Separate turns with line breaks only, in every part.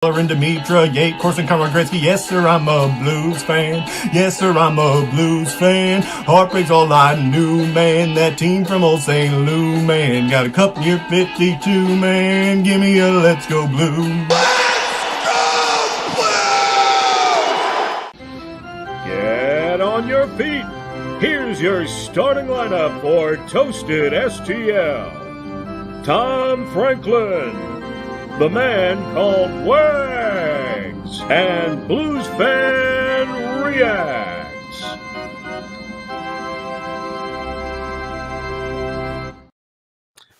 And Dimitra, Yate, Corson, Conrad Gretzky. Yes, sir, I'm a Blues fan. Yes, sir, I'm a Blues fan. Heartbreak's all I knew, man. That team from old St. Louis, man. Got a cup near 52, man. Give me a Let's Go Blues.
Get on your feet. Here's your starting lineup for Toasted STL. Tom Franklin, the man called Wags, and BluesFanReacts.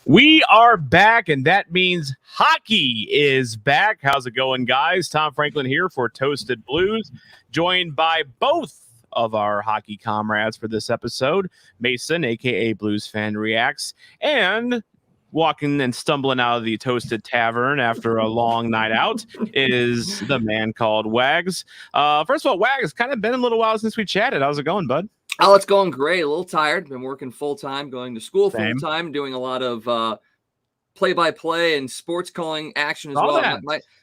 We are back, and that means hockey is back. How's it going, guys? Tom Franklin here for Toasted Blues, joined by both of our hockey comrades for this episode, Mason, a.k.a. BluesFanReacts, and walking and stumbling out of the Toasted Tavern after a long night out is the man called Wags. First of all, Wags, it's kind of been a little while since we chatted. How's it going, bud?
Oh, it's going great. A little tired. Been working full-time, going to school full-time, doing a lot of play-by-play and sports calling action as well.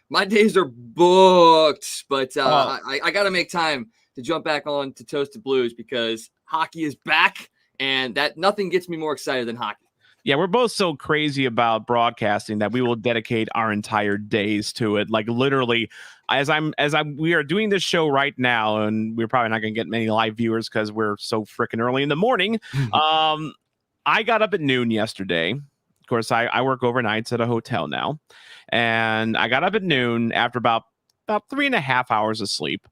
My days are booked, but I got to make time to jump back on to Toasted Blues because hockey is back, and that nothing gets me more excited than hockey.
Yeah, we're both so crazy about broadcasting that we will dedicate our entire days to it. Like literally, we are doing this show right now, and we're probably not going to get many live viewers because we're so freaking early in the morning. I got up at noon yesterday. Of course, I work overnights at a hotel now, and I got up at noon after about 3.5 hours of sleep.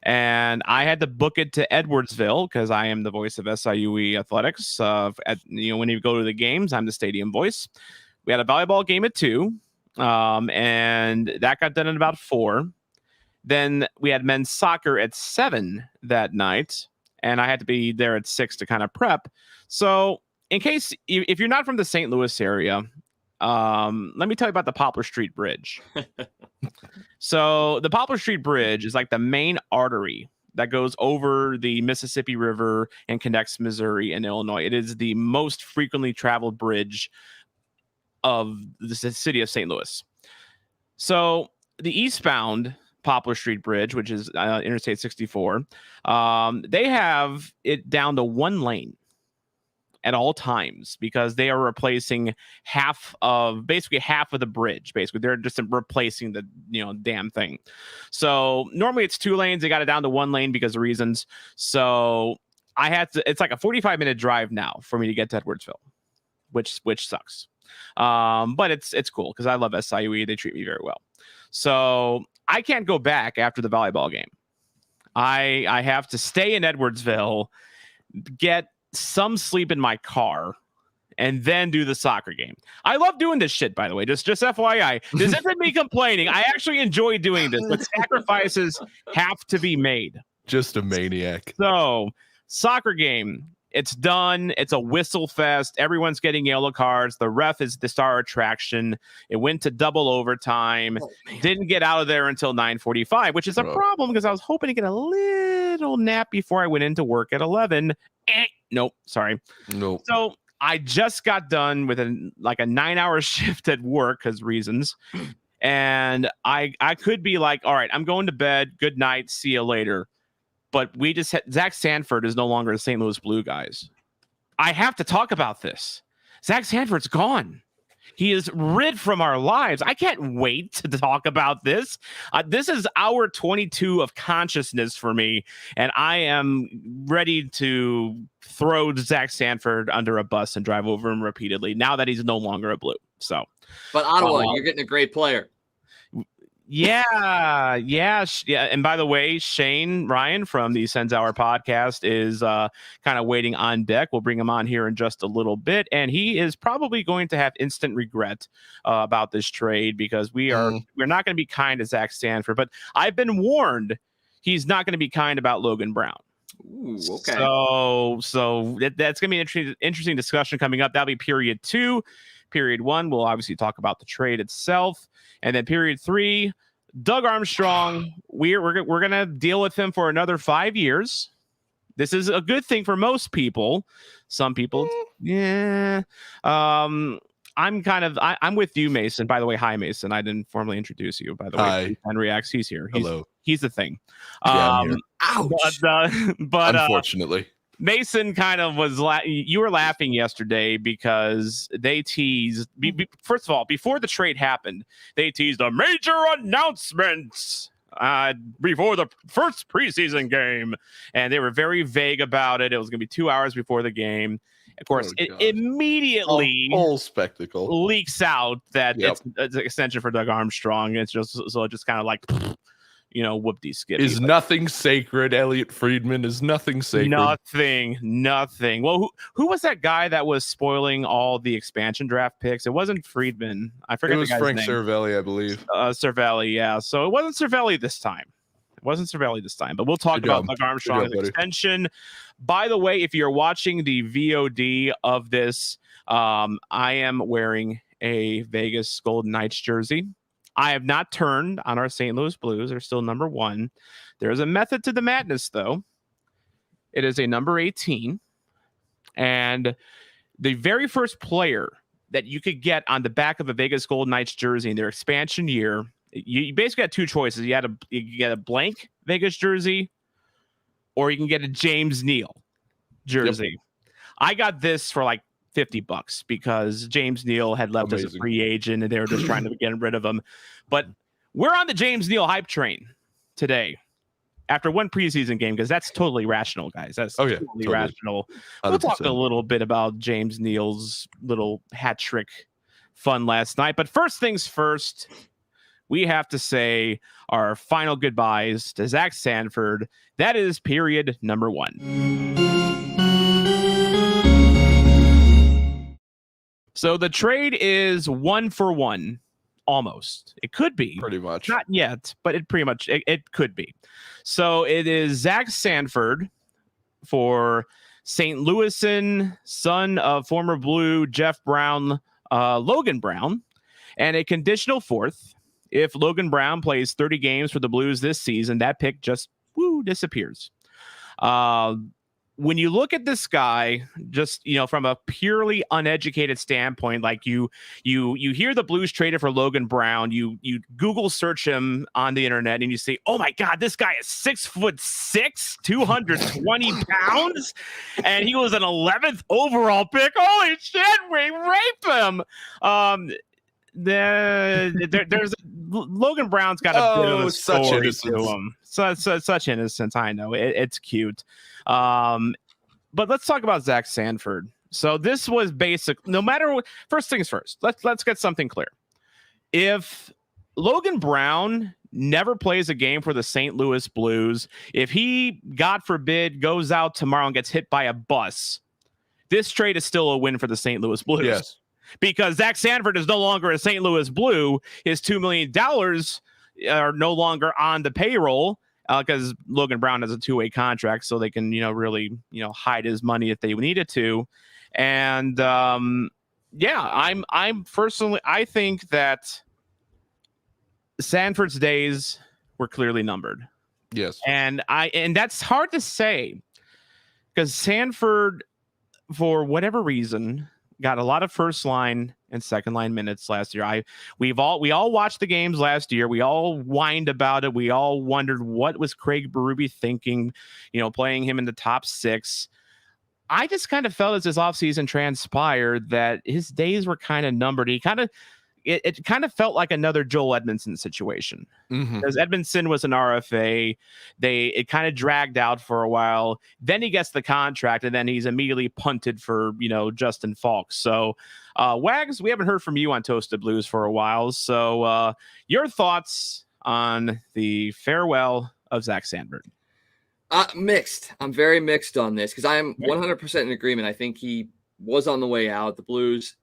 And I had to book it to Edwardsville because I am the voice of SIUE athletics. When you go to the games, I'm the stadium voice. We had a volleyball game at 2, and that got done at about 4. Then we had men's soccer at 7 that night, and I had to be there at 6 to kind of prep. So in case if you're not from the St. Louis area, let me tell you about the Poplar Street Bridge. So the Poplar Street Bridge is like the main artery that goes over the Mississippi River and connects Missouri and Illinois. It is the most frequently traveled bridge of the city of St. Louis. So the eastbound Poplar Street Bridge, which is Interstate 64, they have it down to 1 lane at all times because they are replacing half of the bridge. Basically, they're just replacing the damn thing. So normally it's 2 lanes. They got it down to 1 lane because of reasons. So I had to. It's like a 45-minute drive now for me to get to Edwardsville, which sucks. But it's cool because I love SIUE. They treat me very well. So I can't go back after the volleyball game. I have to stay in Edwardsville, get some sleep in my car, and then do the soccer game. I love doing this shit, by the way. Just FYI. This isn't me complaining. I actually enjoy doing this, but sacrifices have to be made.
Just a maniac.
So, soccer game. It's done. It's a whistle fest. Everyone's getting yellow cards. The ref is the star attraction. It went to double overtime. Didn't get out of there until 9:45, which is a problem because I was hoping to get a little nap before I went into work at 11. Nope. Sorry.
Nope.
So I just got done with a 9-hour shift at work because reasons. And I could be like, all right, I'm going to bed. Good night. See you later. But we just had Zach Sanford is no longer the St. Louis Blue guys. I have to talk about this. Zach Sanford's gone. He is rid from our lives. I can't wait to talk about this. This is hour 22 of consciousness for me, and I am ready to throw Zach Sanford under a bus and drive over him repeatedly now that he's no longer a Blue. So,
but Ottawa, you're getting a great player.
Yeah. And by the way, Shane Ryan from the Sens Hour Podcast is kind of waiting on deck. We'll bring him on here in just a little bit, and he is probably going to have instant regret about this trade because we're not going to be kind to Zach Sanford. But I've been warned he's not going to be kind about Logan Brown.
Ooh, okay.
So that's going to be an interesting discussion coming up. That'll be period 2. Period 1, we'll obviously talk about the trade itself. And then period 3, Doug Armstrong, we're going to deal with him for another 5 years. This is a good thing for most people. Some people, yeah. I'm with you, Mason. By the way, hi, Mason. I didn't formally introduce you. By the way, BluesFanReacts. He's here.
Hello.
He's the thing.
I'm here.
Ouch.
But
Unfortunately,
Mason kind of was. You were laughing yesterday because they teased. First of all, before the trade happened, they teased a major announcement before the first preseason game, and they were very vague about it. It was going to be 2 hours before the game. Of course, it immediately
whole spectacle
leaks out that it's an extension for Doug Armstrong. It's just kind of like, whoop-de-skip.
Is nothing sacred? Elliot Friedman is nothing sacred.
Nothing. Well, who was that guy that was spoiling all the expansion draft picks? It wasn't Friedman. I forget. It was
Frank Cervelli, I believe.
Cervelli, yeah. So it wasn't Cervelli this time. But we'll talk about Doug Armstrong's extension. By the way, if you're watching the VOD of this, I am wearing a Vegas Golden Knights jersey. I have not turned on our St. Louis Blues. They're still number 1. There's a method to the madness, though. It is a number 18. And the very first player that you could get on the back of a Vegas Golden Knights jersey in their expansion year, you basically had 2 choices. You get a blank Vegas jersey, or you can get a James Neal jersey. Yep. I got this for like $50 because James Neal had left as a free agent and they were just trying to get rid of him. But we're on the James Neal hype train today after one preseason game, because that's totally rational, guys. That's totally rational. 100%. We'll talk a little bit about James Neal's little hat trick fun last night. But first things first, we have to say our final goodbyes to Zach Sanford. That is period number 1. So the trade is 1-for-1, almost. It could be.
Pretty much.
Not yet, but it pretty much, it could be. So it is Zach Sanford for St. Louisan, son of former Blue Jeff Brown, Logan Brown, and a conditional 4th. If Logan Brown plays 30 games for the Blues this season, that pick just disappears. When you look at this guy, just from a purely uneducated standpoint, like you hear the Blues traded for Logan Brown, you Google search him on the internet and you say, oh my God, this guy is 6'6", 220 pounds, and he was an 11th overall pick. Holy shit, we raped him. There's Logan Brown's got a bit of a story to him. Such innocence. I know it's cute. But let's talk about Zach Sanford. So this was basic. No matter what, first things first, let's get something clear. If Logan Brown never plays a game for the St. Louis Blues, if he, God forbid, goes out tomorrow and gets hit by a bus, this trade is still a win for the St. Louis Blues.
Yes.
Because Zach Sanford is no longer a St. Louis Blue. His $2 million are no longer on the payroll because Logan Brown has a 2-way contract, so they can, really, hide his money if they needed to. And I'm personally, I think that Sanford's days were clearly numbered.
Yes.
And that's hard to say because Sanford, for whatever reason, got a lot of first line and second line minutes last year. We all watched the games last year. We all whined about it. We all wondered what was Craig Berube thinking, playing him in the top 6. I just kind of felt as this offseason transpired that his days were kind of numbered. It kind of felt like another Joel Edmondson situation. Because Edmondson was an RFA. It kind of dragged out for a while. Then he gets the contract, and then he's immediately punted for, Justin Falk. So, Wags, we haven't heard from you on Toasted Blues for a while. So, your thoughts on the farewell of Zach Sanford?
Mixed. I'm very mixed on this because I'm 100% in agreement. I think he was on the way out. The Blues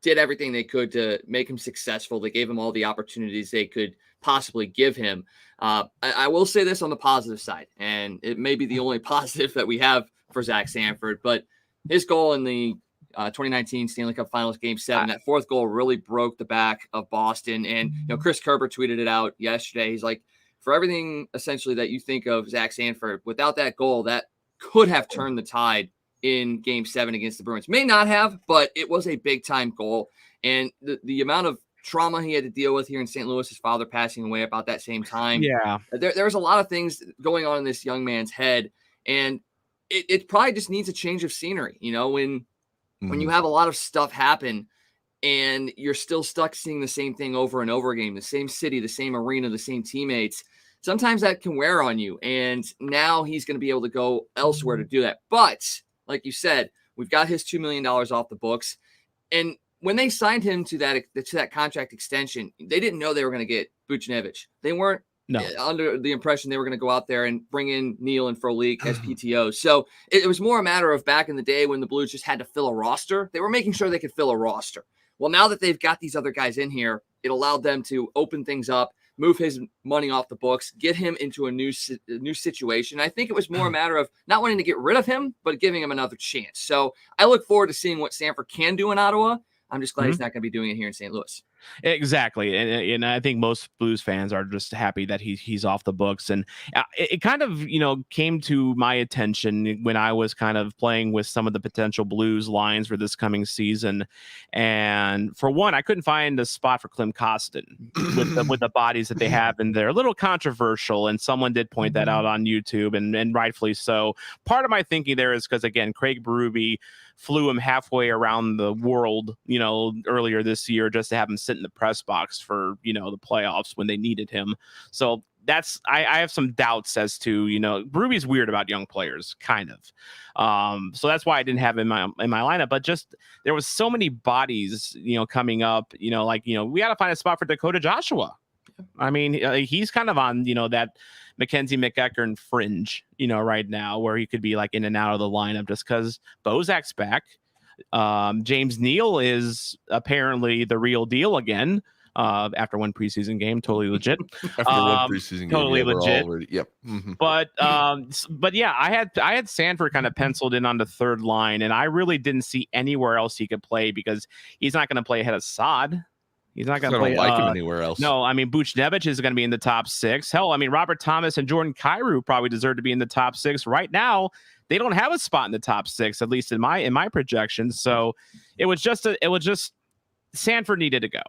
did everything they could to make him successful. They gave him all the opportunities they could possibly give him. I will say this on the positive side, and it may be the only positive that we have for Zach Sanford, but his goal in the 2019 Stanley Cup Finals Game 7, that 4th goal really broke the back of Boston. And, Chris Kerber tweeted it out yesterday. He's like, for everything essentially that you think of Zach Sanford, without that goal, that could have turned the tide in Game 7 against the Bruins. May not have, but it was a big-time goal. And the amount of trauma he had to deal with here in St. Louis, his father passing away about that same time.
Yeah.
There was a lot of things going on in this young man's head. And it probably just needs a change of scenery. You know, when you have a lot of stuff happen and you're still stuck seeing the same thing over and over again, the same city, the same arena, the same teammates, sometimes that can wear on you. And now he's going to be able to go elsewhere to do that. But like you said, we've got his $2 million off the books. And when they signed him to that contract extension, they didn't know they were going to get Buchnevich. They weren't under the impression they were going to go out there and bring in Neal and Frolik as PTOs. So it was more a matter of back in the day when the Blues just had to fill a roster. They were making sure they could fill a roster. Well, now that they've got these other guys in here, it allowed them to open things up, move his money off the books, get him into a new situation. I think it was more a matter of not wanting to get rid of him, but giving him another chance. So I look forward to seeing what Sanford can do in Ottawa. I'm just glad he's not going to be doing it here in St. Louis.
Exactly. And I think most Blues fans are just happy that he's off the books. And it kind of, came to my attention when I was kind of playing with some of the potential Blues lines for this coming season. And for one, I couldn't find a spot for Klim Kostin with the bodies that they have in there. A little controversial. And someone did point that out on YouTube and rightfully so. Part of my thinking there is because, again, Craig Berube flew him halfway around the world, earlier this year just to have him sit in the press box for, the playoffs when they needed him. So that's, I have some doubts as to, Berube's weird about young players, kind of. So that's why I didn't have him in my lineup, but just, there was so many bodies, coming up, we got to find a spot for Dakota Joshua. I mean, he's kind of on, that Mackenzie McEachern fringe, right now, where he could be like in and out of the lineup just because Bozak's back. James Neal is apparently the real deal again after one preseason game. Totally legit.
After one preseason game,
totally legit.
Yep.
But yeah, I had Sanford kind of penciled in on the third line, and I really didn't see anywhere else he could play because he's not going to play ahead of Saad. He's not going to play
like him anywhere else.
No, I mean, Buchnevich is going to be in the top six. Hell, I mean, Robert Thomas and Jordan Kyrou probably deserve to be in the top six. Right now, they don't have a spot in the top six, at least in my projections. So it was just Sanford needed to go.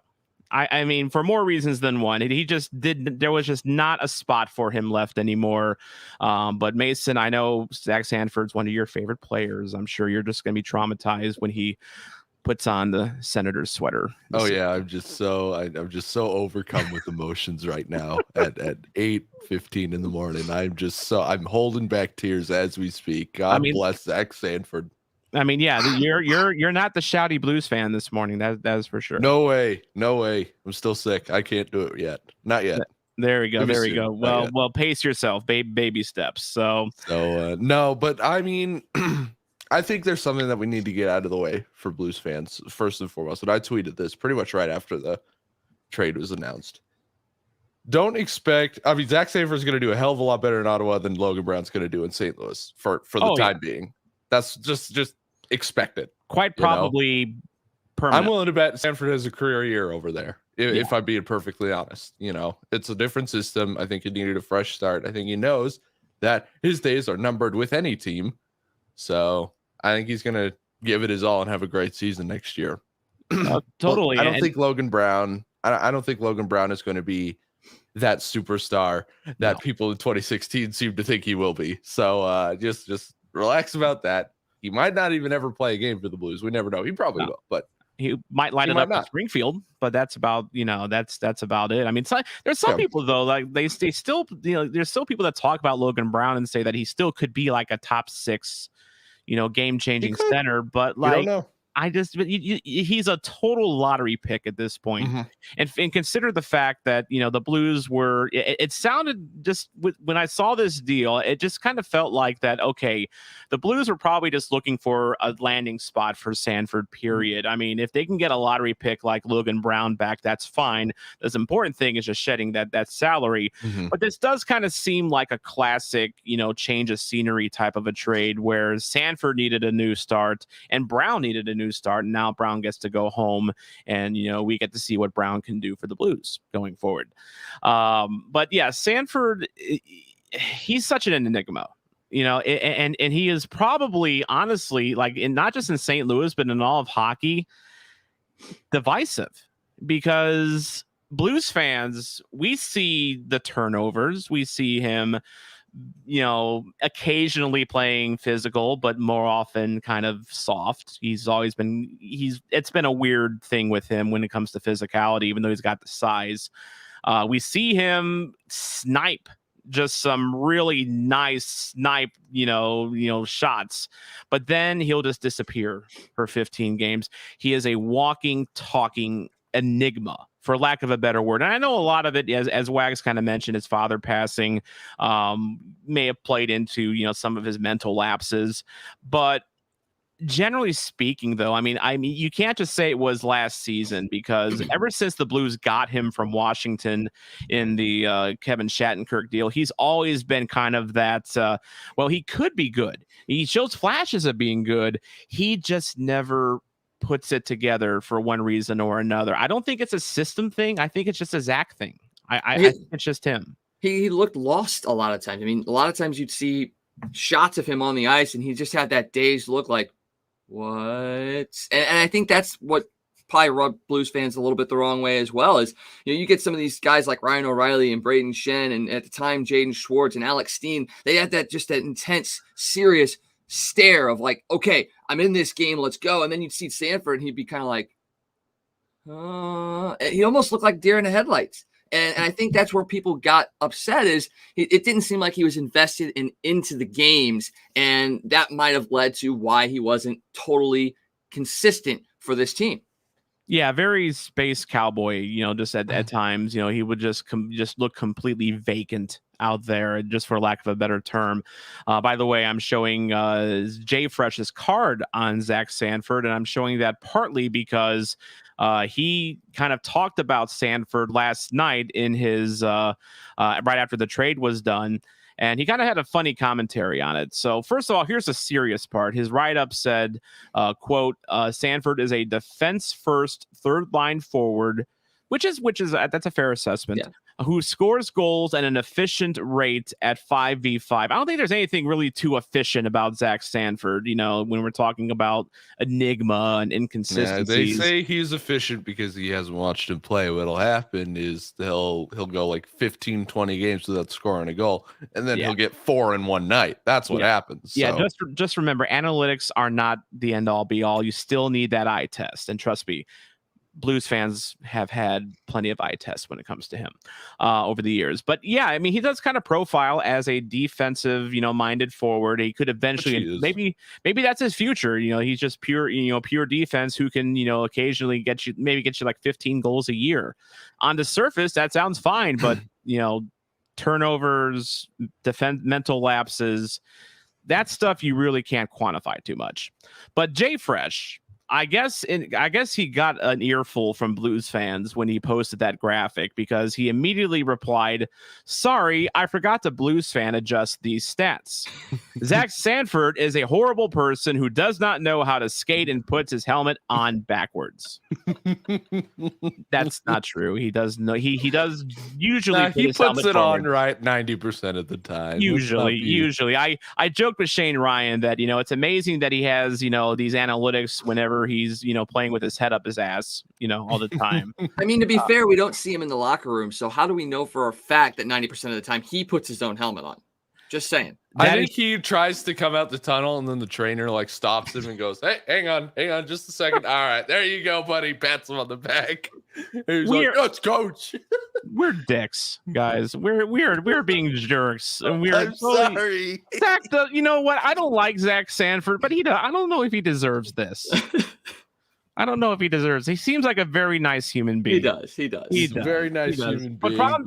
I mean, for more reasons than one. There was just not a spot for him left anymore. But Mason, I know Zach Sanford's one of your favorite players. I'm sure you're just going to be traumatized when he puts on the Senator's sweater.
Oh yeah, I'm just so overcome with emotions right now at 8:15 in the morning. I'm holding back tears as we speak. God bless Zach Sanford.
I mean, yeah, you're not the shouty Blues fan this morning. That is for sure.
No way. I'm still sick. I can't do it yet. Not yet.
There we go. Well, pace yourself. Baby steps. So
no, but I mean. I think there's something that we need to get out of the way for Blues fans, first and foremost. And I tweeted this pretty much right after the trade was announced. Don't expect, Zach Sanford is going to do a hell of a lot better in Ottawa than Logan Brown's going to do in St. Louis for the time being. That's just expect it.
Quite probably permanent.
I'm willing to bet Sanford has a career year over there, if I'm being perfectly honest. It's a different system. I think he needed a fresh start. I think he knows that his days are numbered with any team. So I think he's going to give it his all and have a great season next year.
Totally.
I don't think Logan Brown is going to be that superstar that people in 2016 seem to think he will be. So just relax about that. He might not even ever play a game for the Blues. We never know. He probably will, but
he might line it up in Springfield, but that's about, that's about it. I mean, there's some people though, like they still, there's still people that talk about Logan Brown and say that he still could be like a top six, game-changing center, but like, he's a total lottery pick at this point. And consider the fact that, the Blues were, it sounded just when I saw this deal, it just kind of felt like that, okay, the Blues were probably just looking for a landing spot for Sanford, period. I mean, if they can get a lottery pick like Logan Brown back, that's fine. The important thing is just shedding that salary. But this does kind of seem like a classic, change of scenery type of a trade where Sanford needed a new start and Brown needed a new start, and now Brown gets to go home, and we get to see what Brown can do for the Blues going forward. But yeah, Sanford, he's such an enigma, and he is probably, honestly, like not just in St. Louis but in all of hockey, divisive because Blues fans, we see the turnovers, we see him, occasionally playing physical, but more often kind of soft. It's been a weird thing with him when it comes to physicality, even though he's got the size. We see him snipe just some really nice shots, but then he'll just disappear for 15 games. He is a walking, talking enigma, for lack of a better word. And I know a lot of it, as Wags kind of mentioned, his father passing may have played into, some of his mental lapses, but generally speaking, though, I mean, you can't just say it was last season, because ever since the Blues got him from Washington in the Kevin Shattenkirk deal, he's always been kind of that, he could be good. He shows flashes of being good. He just never puts it together for one reason or another. I don't think it's a system thing. I think it's just a Zach thing. I think it's just him. He
looked lost a lot of times. I mean, a lot of times you'd see shots of him on the ice and he just had that dazed look like, what? And I think that's what probably rubbed Blues fans a little bit the wrong way as well. Is you get some of these guys like Ryan O'Reilly and Braden Shen, and at the time Jaden Schwartz and Alex Steen. They had that intense, serious stare of like, okay, I'm in this game, let's go. And then you'd see Sanford, and he'd be kind of like, he almost looked like deer in the headlights. And I think that's where people got upset, is it didn't seem like he was invested into the games. And that might have led to why he wasn't totally consistent for this team.
Yeah, very space cowboy, just at times, he would just look completely vacant out there, just for lack of a better term. By the way, I'm showing Jay Fresh's card on Zach Sanford, and I'm showing that partly because he kind of talked about Sanford last night in his right after the trade was done. And he kind of had a funny commentary on it. So first of all, here's the serious part. His write-up said, quote, Sanford is a defense-first third-line forward, which is that's a fair assessment, who scores goals at an efficient rate at 5v5. I don't think there's anything really too efficient about Zach Sanford, when we're talking about enigma and inconsistencies.
Yeah, they say he's efficient because he hasn't watched him play. What'll happen is he'll go like 15, 20 games without scoring a goal, and then he'll get 4 in one night. That's what happens. So.
Yeah, just remember, analytics are not the end-all, be-all. You still need that eye test, and trust me, Blues fans have had plenty of eye tests when it comes to him over the years. But yeah, I mean, he does kind of profile as a defensive, minded forward. He could eventually, maybe that's his future. He's just pure defense who can, occasionally get you like 15 goals a year. On the surface, that sounds fine, but turnovers, mental lapses, that stuff you really can't quantify too much. But Jay Fresh, I guess he got an earful from Blues fans when he posted that graphic, because he immediately replied, "Sorry, I forgot to Blues fan adjust these stats. Zach Sanford is a horrible person who does not know how to skate and puts his helmet on backwards." That's not true. He does know. He does usually.
He puts it on right 90% of the time.
Usually. I joked with Shane Ryan that it's amazing that he has these analytics whenever he's playing with his head up his ass all the time.
I mean, to be fair, we don't see him in the locker room, so how do we know for a fact that 90% of the time he puts his own helmet on? Just saying.
I think he tries to come out the tunnel, and then the trainer stops him and goes, "Hey, hang on just a second. All right, there you go, buddy." Pats him on the back. He's like, "It's coach."
We're dicks, guys. We're being jerks. And
I'm sorry.
Zach, you know what? I don't like Zach Sanford, but I don't know if he deserves this. I don't know if he deserves. He seems like a very nice human being.
He does.
He's a very nice human being. I'm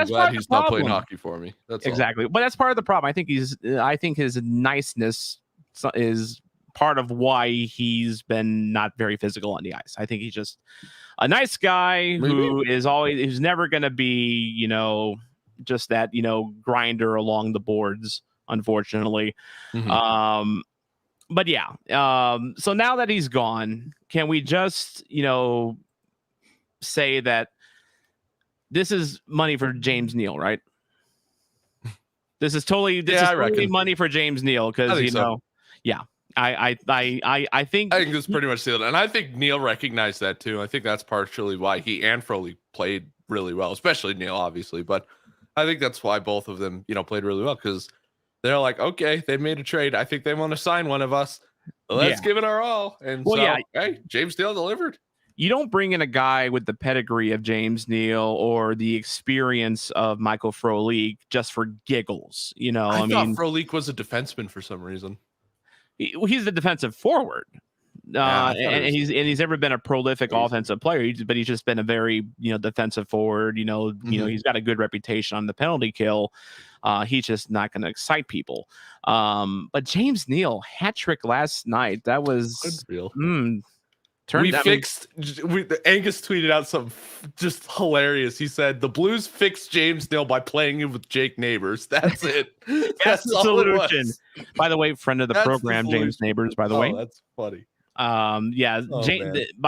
glad he's not playing hockey for me. That's
exactly. But that's part of the problem. I think his niceness is part of why he's been not very physical on the ice. I think he's just a nice guy who's never going to be, just that, grinder along the boards, unfortunately. Mm-hmm. But yeah, so now that he's gone, can we just, say that this is money for James Neal, right? This is totally money for James Neal, because, I think
this pretty much sealed it. And I think Neil recognized that too. I think that's partially why he and Frolik played really well, especially Neil, obviously. But I think that's why both of them, played really well, because they're like, okay, they made a trade. I think they want to sign one of us. Let's give it our all. And hey, James Neal delivered.
You don't bring in a guy with the pedigree of James Neal or the experience of Michael Frolik just for giggles. I
thought Frolik was a defenseman for some reason.
He's a defensive forward. And he's never been a prolific offensive player, but he's just been a very defensive forward. He's got a good reputation on the penalty kill. He's just not going to excite people. But James Neal hat trick last night. That was
real. Angus tweeted out something just hilarious. He said the Blues fixed James Neal by playing him with Jake Neighbors. That's it.
That's the solution. By the way, friend of the program, James Neighbors. By the way,
that's funny.
By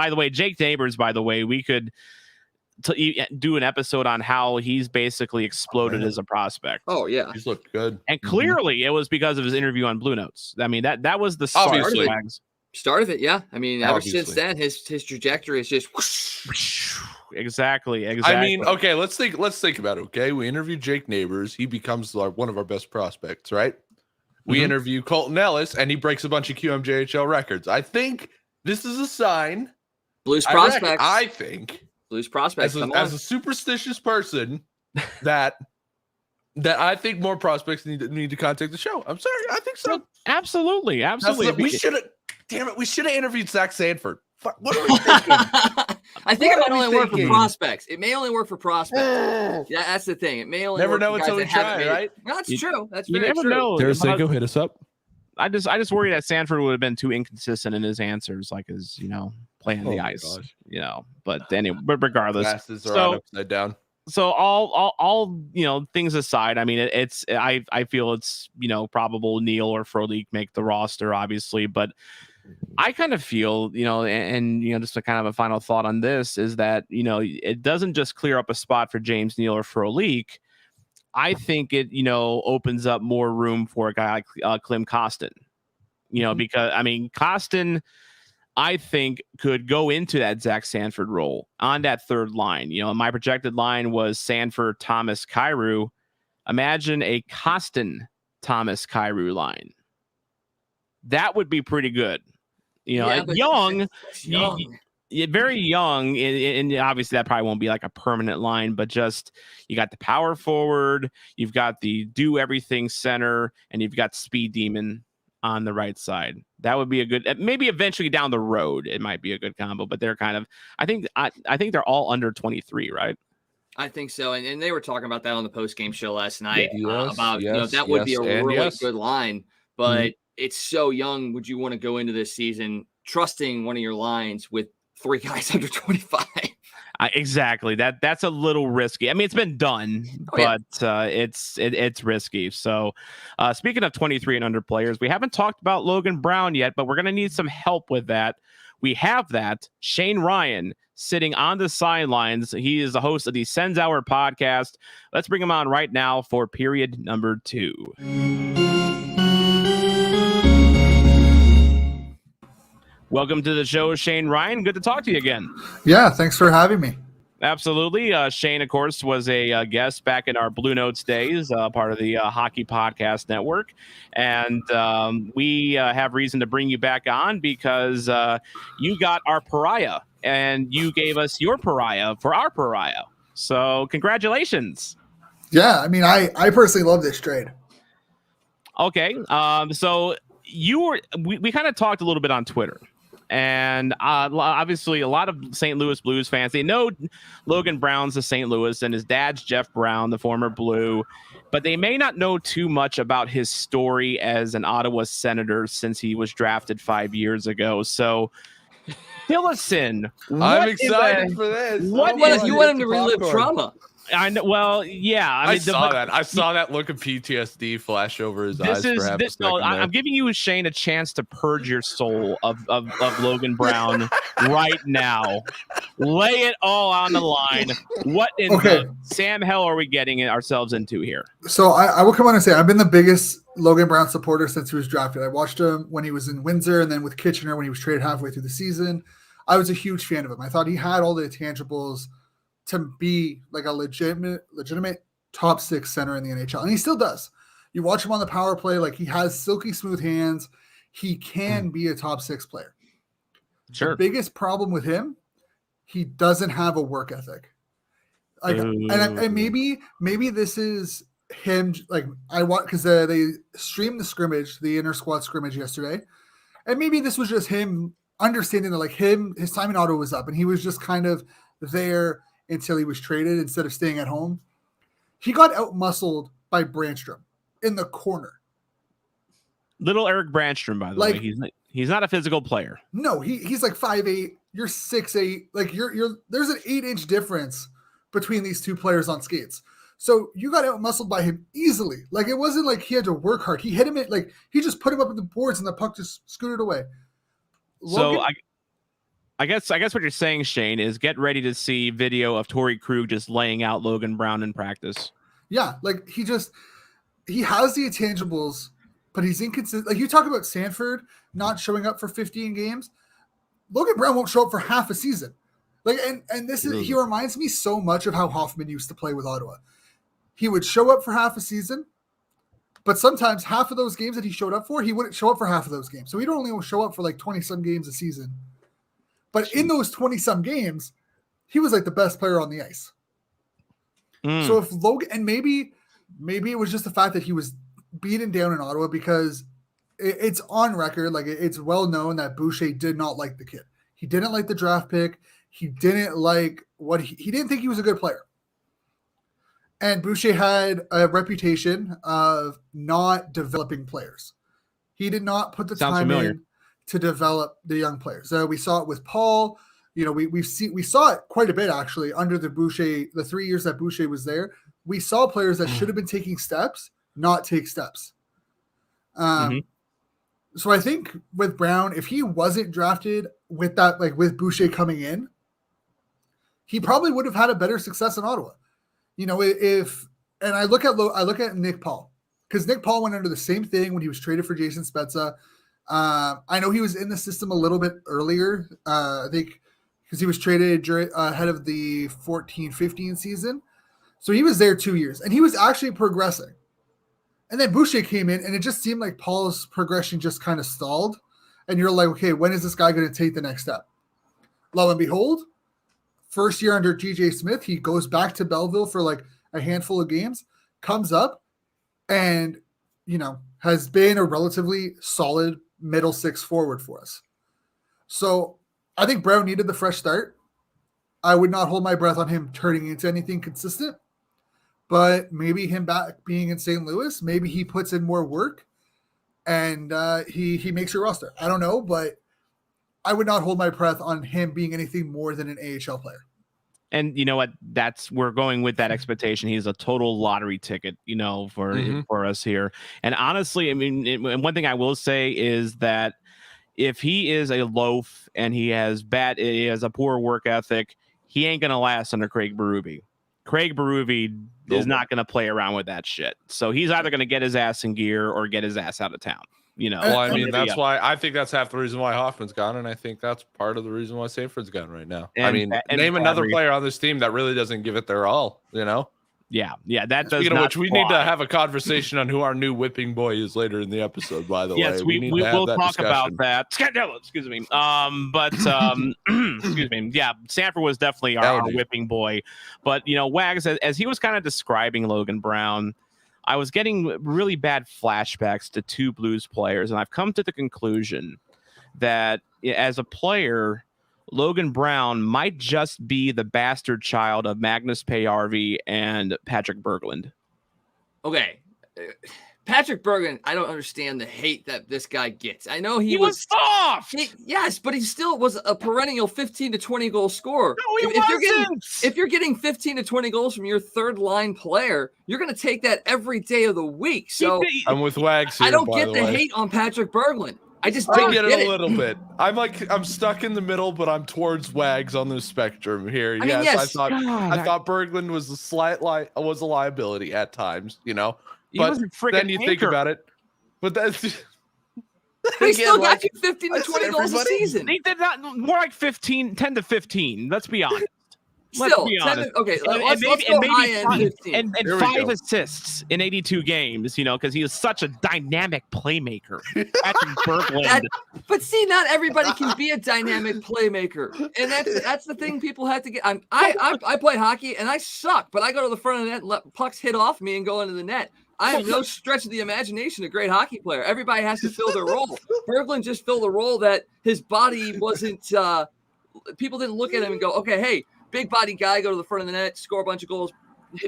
the way, Jake Neighbors. By the way, we could do an episode on how he's basically exploded as a prospect.
Oh yeah,
he's looked good,
and clearly it was because of his interview on Blue Notes. I mean that was the start.
Obviously.
Start of it, yeah. I mean, ever since then, his trajectory is just
whoosh. Exactly.
I mean, okay, let's think about it. Okay, we interviewed Jake Neighbors. He becomes one of our best prospects, right? We interview Colton Ellis, and he breaks a bunch of QMJHL records. I think this is a sign.
Blues prospects.
I think
Blues prospects.
As a superstitious person, that I think more prospects need to contact the show. I'm sorry, I think so.
Absolutely.
We should have. Damn it, we should have interviewed Zach Sanford. What are we thinking?
I think it might only work for prospects. It may only work for prospects. Yeah, that's the thing. It may only
never
work
know
for
until we try, right?
No, that's true. That's
you
very
never
true.
know.
Tarasenko, hit us up.
I just worry that Sanford would have been too inconsistent in his answers, like his playing the ice, But anyway, but regardless,
glasses are upside down.
So all things aside, I mean I feel it's probable Neal or Frolik make the roster, obviously, but I kind of feel, and just a kind of a final thought on this is that, it doesn't just clear up a spot for James Neal or Frolik. I think it, opens up more room for a guy like Klim Kostin, because I mean, Kostin, I think could go into that Zach Sanford role on that third line. My projected line was Sanford, Thomas, Kyrou. Imagine a Kostin, Thomas, Kyrou line. That would be pretty good. Young, very young, and obviously that probably won't be like a permanent line, but just you got the power forward, you've got the do everything center, and you've got speed demon on the right side. That would be a good, maybe eventually down the road, it might be a good combo, but they're kind of, I think they're all under 23, right?
I think so. And they were talking about that on the post-game show last night that would be a really good line, but it's so young. Would you want to go into this season trusting one of your lines with three guys under 25?
Exactly. That's a little risky. I mean, it's been done, but it's risky. So speaking of 23 and under players, we haven't talked about Logan Brown yet, but we're going to need some help with that. We have that. Shane Ryan sitting on the sidelines. He is the host of the Sens Hour Podcast. Let's bring him on right now for period number 2. Welcome to the show, Shane Ryan. Good to talk to you again.
Yeah, thanks for having me.
Absolutely. Shane, of course, was a guest back in our Blue Notes days, part of the Hockey Podcast Network. And we have reason to bring you back on because you got our pariah, and you gave us your pariah for our pariah. So congratulations.
Yeah, I mean, I personally love this trade.
Okay. So we kind of talked a little bit on Twitter. And obviously, a lot of St. Louis Blues fans, they know Logan Brown's the St. Louis and his dad's Jeff Brown, the former Blue. But they may not know too much about his story as an Ottawa Senator since he was drafted 5 years ago. So fill us in.
I'm excited for this.
You want him to relive trauma?
I know. Well, yeah.
I saw that look of PTSD flash over his eyes for half a second.
No, I'm giving you, Shane, a chance to purge your soul of Logan Brown right now. Lay it all on the line. What in the Sam hell are we getting ourselves into here?
So I will come on and say I've been the biggest Logan Brown supporter since he was drafted. I watched him when he was in Windsor and then with Kitchener when he was traded halfway through the season. I was a huge fan of him. I thought he had all the intangibles to be like a legitimate top 6 center in the NHL. And he still does. You watch him on the power play, like he has silky smooth hands. He can be a top 6 player.
Sure.
The biggest problem with him, he doesn't have a work ethic. Like, and maybe this is him. Like I want, because they streamed the scrimmage, the inter squad scrimmage yesterday. And maybe this was just him understanding that like his time in Ottawa was up and he was just kind of there until he was traded instead of staying at home. He got out-muscled by Brandstrom in the corner.
Little Eric Brandstrom, by the way. He's not a physical player.
No, he's like 5'8". You're 6'8". Like there's an 8-inch difference between these two players on skates. So you got out-muscled by him easily. Like it wasn't like he had to work hard. He hit him he just put him up at the boards and the puck just scooted away.
So I guess what you're saying, Shane, is get ready to see video of Torrey Krug just laying out Logan Brown in practice.
Yeah, like he has the intangibles, but he's inconsistent. Like you talk about Sanford not showing up for 15 games. Logan Brown won't show up for half a season. Like and this is he reminds me so much of how Hoffman used to play with Ottawa. He would show up for half a season, but sometimes half of those games that he showed up for, he wouldn't show up for half of those games. So he'd only show up for like 20-some games a season. But in those 20-some games, he was like the best player on the ice. So if Logan, and maybe it was just the fact that he was beaten down in Ottawa because it's on record, like it's well known that Boucher did not like the kid. He didn't like the draft pick. He didn't like he didn't think he was a good player. And Boucher had a reputation of not developing players. He did not put the time in to develop the young players. We saw it with Paul. You know, we saw it quite a bit actually under the Boucher, the 3 years that Boucher was there. We saw players that should have been taking steps, not take steps. So I think with Brown, if he wasn't drafted with that, like with Boucher coming in, he probably would have had a better success in Ottawa. You know, and I look at Nick Paul, because Nick Paul went under the same thing when he was traded for Jason Spezza. I know he was in the system a little bit earlier, I think, because he was traded ahead of the 14-15 season. So he was there 2 years, and he was actually progressing. And then Boucher came in, and it just seemed like Paul's progression just kind of stalled. And you're like, okay, when is this guy going to take the next step? Lo and behold, first year under TJ Smith, he goes back to Belleville for like a handful of games, comes up, and, you know, has been a relatively solid middle 6 forward for us. So I think Brown needed the fresh start. I would not hold my breath on him turning into anything consistent, but maybe him back being in St. Louis, maybe he puts in more work and he makes your roster. I don't know, but I would not hold my breath on him being anything more than an AHL player.
And you know what? We're going with that expectation. He's a total lottery ticket, you know, for us here. And honestly, I mean, one thing I will say is that if he is a loaf and he has a poor work ethic, he ain't gonna last under Craig Berube. Craig Berube is not gonna play around with that shit. So he's either gonna get his ass in gear or get his ass out of town. You know,
well, I mean, that's why I think that's half the reason why Hoffman's gone, and I think that's part of the reason why Sanford's gone right now. I mean, name another player on this team that really doesn't give it their all, you know?
Yeah, that does.
Speaking of which, we need to have a conversation on who our new whipping boy is later in the episode. By the way,
yes, we will talk about that. Excuse me. Excuse me. Yeah, Sanford was definitely our whipping boy, but you know, Wags, as he was kind of describing Logan Brown, I was getting really bad flashbacks to two Blues players, and I've come to the conclusion that as a player, Logan Brown might just be the bastard child of Magnus Paajarvi and Patrik Berglund.
Okay. Patrik Berglund, I don't understand the hate that this guy gets. I know he
was soft.
Yes, but he still was a perennial 15 to 20 goal scorer.
No, he wasn't.
If you're getting 15 to 20 goals from your third line player, you're going to take that every day of the week. So
I'm with Wags here,
I don't get the hate on Patrik Berglund. I
get it a little bit. I'm stuck in the middle, but I'm towards Wags on the spectrum here. I thought Berglund was a liability at times, But then you think about it. But that's
he still got you 15 to 20 goals a season.
He did not, more like 10 to 15. Let's be honest.
Still,
let's
go high end 15.
And 5 assists in 82 games, because he was such a dynamic playmaker. Patrik Berglund.
But see, not everybody can be a dynamic playmaker, and that's the thing people have to get. I play hockey and I suck, but I go to the front of the net and let pucks hit off me and go into the net. I am no stretch of the imagination a great hockey player. Everybody has to fill their role. Berglund just filled a role that his body wasn't. People didn't look at him and go, "Okay, hey, big body guy, go to the front of the net, score a bunch of goals,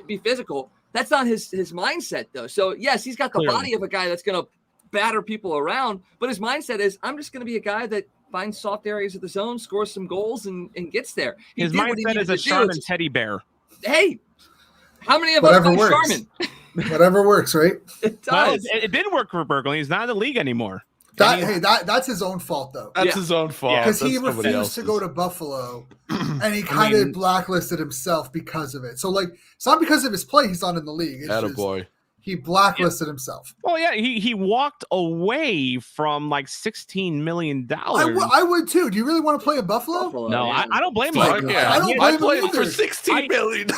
be physical." That's not his mindset, though. So yes, he's got the body of a guy that's going to batter people around, but his mindset is, I'm just going to be a guy that finds soft areas of the zone, scores some goals, and gets there.
His mindset is a Charmin teddy bear.
Hey, how many of us play Charmin?
Whatever works, right?
It does.
Well, it didn't work for Berglund. He's not in the league anymore.
That's his own fault, though.
That's his own fault.
Because he refused to go to Buffalo, and he kind of blacklisted himself because of it. So, it's not because of his play he's not in the league. It's
Attaboy.
He blacklisted himself.
Well, yeah, he walked away from $16 million.
I would too. Do you really want to play in Buffalo?
No, I don't blame him.
I don't blame him
for $16 million.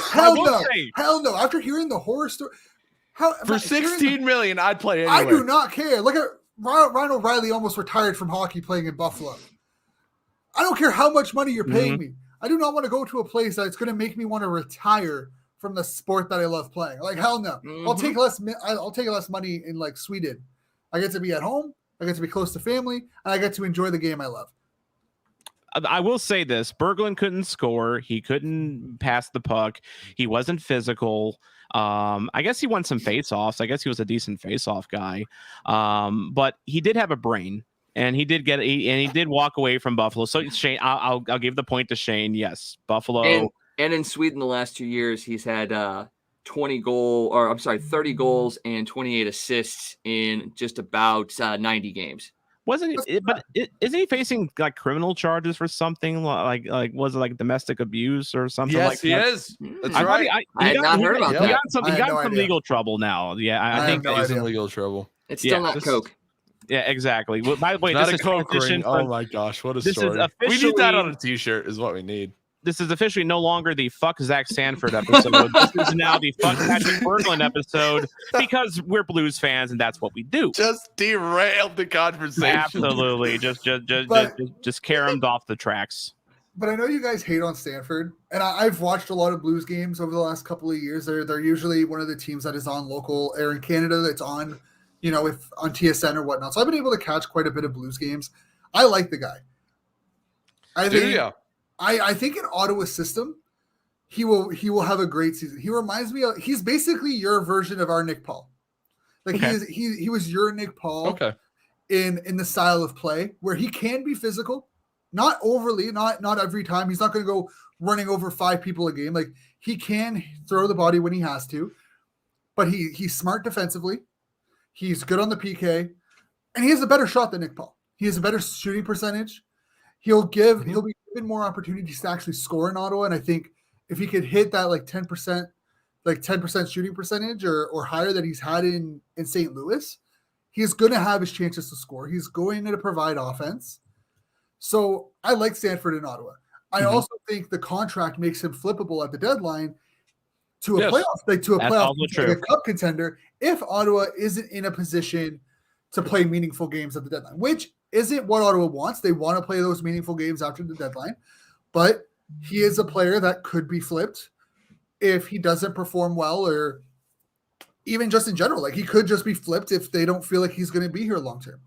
Hell no. After hearing the horror story,
for $16 million, I'd play anywhere.
I do not care. Look at Ryan O'Reilly, almost retired from hockey playing in Buffalo. I don't care how much money you're paying me. I do not want to go to a place that's going to make me want to retire from the sport that I love playing. Hell no. I'll take less money in Sweden. I get to be at home. I get to be close to family, and I get to enjoy the game I love.
I will say this: Berglund couldn't score. He couldn't pass the puck. He wasn't physical. I guess he won some face-offs. I guess he was a decent face-off guy. But he did have a brain, and he did walk away from Buffalo. So Shane, I'll give the point to Shane. Yes, Buffalo.
And in Sweden, the last 2 years, he's had 30 goals and 28 assists in just about 90 games.
Isn't he facing criminal charges for something was it domestic abuse or something?
Yes, he is. That's right.
I had not heard about that.
He got some legal trouble now. Yeah, I think
he's in legal trouble.
It's still not coke.
Yeah, exactly. Well, by the way,
not
this
a
is
coke ring. Oh my gosh, what a story! We need that on a T-shirt. Is what we need.
This is officially no longer the Fuck Zach Sanford episode. This is now the Fuck Patrik Berglund episode because we're Blues fans and that's what we do.
Just derailed the conversation.
Absolutely. Just carry them off the tracks.
But I know you guys hate on Stanford, and I've watched a lot of Blues games over the last couple of years. They're usually one of the teams that is on local air in Canada that's on, on TSN or whatnot. So I've been able to catch quite a bit of Blues games. I like the guy. I think in Ottawa's system, he will have a great season. He reminds me of he's basically your version of our Nick Paul. He was your Nick Paul in the style of play where he can be physical, not overly, not every time. He's not going to go running over 5 people a game. He can throw the body when he has to, but he's smart defensively. He's good on the PK, and he has a better shot than Nick Paul. He has a better shooting percentage. He'll be given more opportunities to actually score in Ottawa. And I think if he could hit that 10% shooting percentage or higher that he's had in St. Louis, he's going to have his chances to score. He's going to provide offense. So I like Stanford in Ottawa. I also think the contract makes him flippable at the deadline to a playoff, a cup contender if Ottawa isn't in a position to play meaningful games at the deadline, which isn't what Ottawa wants. They want to play those meaningful games after the deadline, but he is a player that could be flipped if he doesn't perform well, or even just in general. He could just be flipped if they don't feel like he's going to be here long term.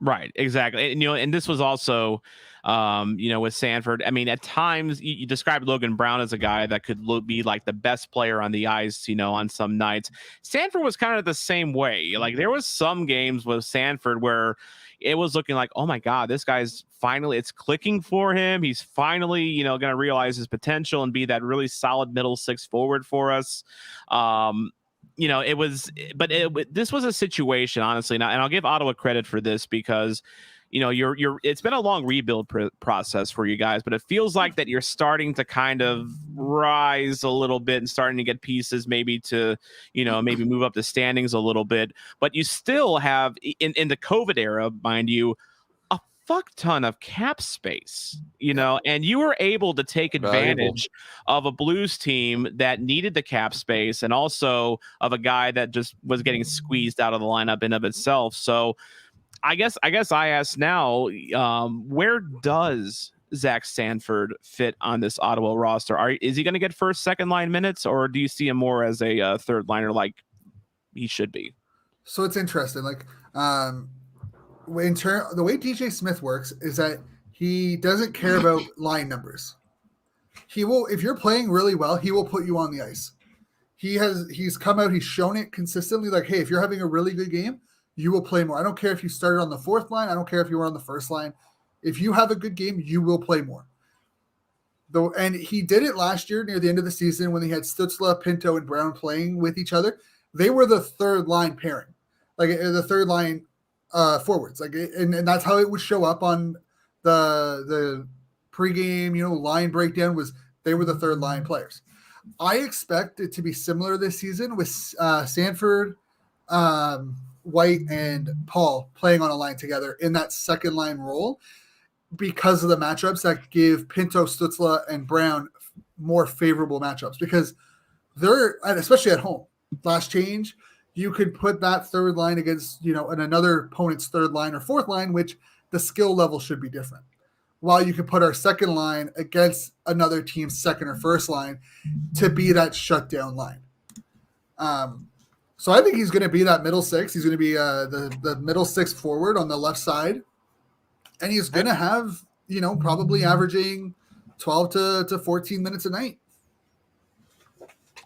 Right, exactly. And, and this was also, with Sanford. I mean, at times you described Logan Brown as a guy that could be like the best player on the ice, on some nights. Sanford was kind of the same way. Like there was some games with Sanford where it was looking like, oh my God, this guy's finally, it's clicking for him. He's finally, going to realize his potential and be that really solid middle six forward for us. It was, but this was a situation, honestly, and I'll give Ottawa credit for this because, it's been a long rebuild process for you guys, but it feels like that you're starting to kind of rise a little bit and starting to get pieces maybe to, maybe move up the standings a little bit, but you still have in the COVID era, mind you, fuck ton of cap space, and you were able to take advantage of a Blues team that needed the cap space and also of a guy that just was getting squeezed out of the lineup in of itself. So I guess I ask now, where does Zach Sanford fit on this Ottawa roster? Is he going to get first, second line minutes, or do you see him more as a third liner like he should be?
So it's interesting. Like, the way DJ Smith works is that he doesn't care about line numbers. He will, if you're playing really well, he will put you on the ice. He's come out, he's shown it consistently. Like, hey, if you're having a really good game, you will play more. I don't care if you started on the fourth line. I don't care if you were on the first line. If you have a good game, you will play more. Though, and he did it last year near the end of the season when he had Stützle, Pinto, and Brown playing with each other. They were the third line pairing, like the third line forwards. Like, and that's how it would show up on the pregame, line breakdown was they were the third line players. I expect it to be similar this season with Sanford, White, and Paul playing on a line together in that second line role because of the matchups that give Pinto, Stützle, and Brown more favorable matchups because they're, especially at home, last change, you could put that third line against, another opponent's third line or fourth line, which the skill level should be different. While you could put our second line against another team's second or first line to be that shutdown line. So I think he's going to be that middle six. He's going to be the middle six forward on the left side. And he's going to have, probably averaging 12 to 14 minutes a night.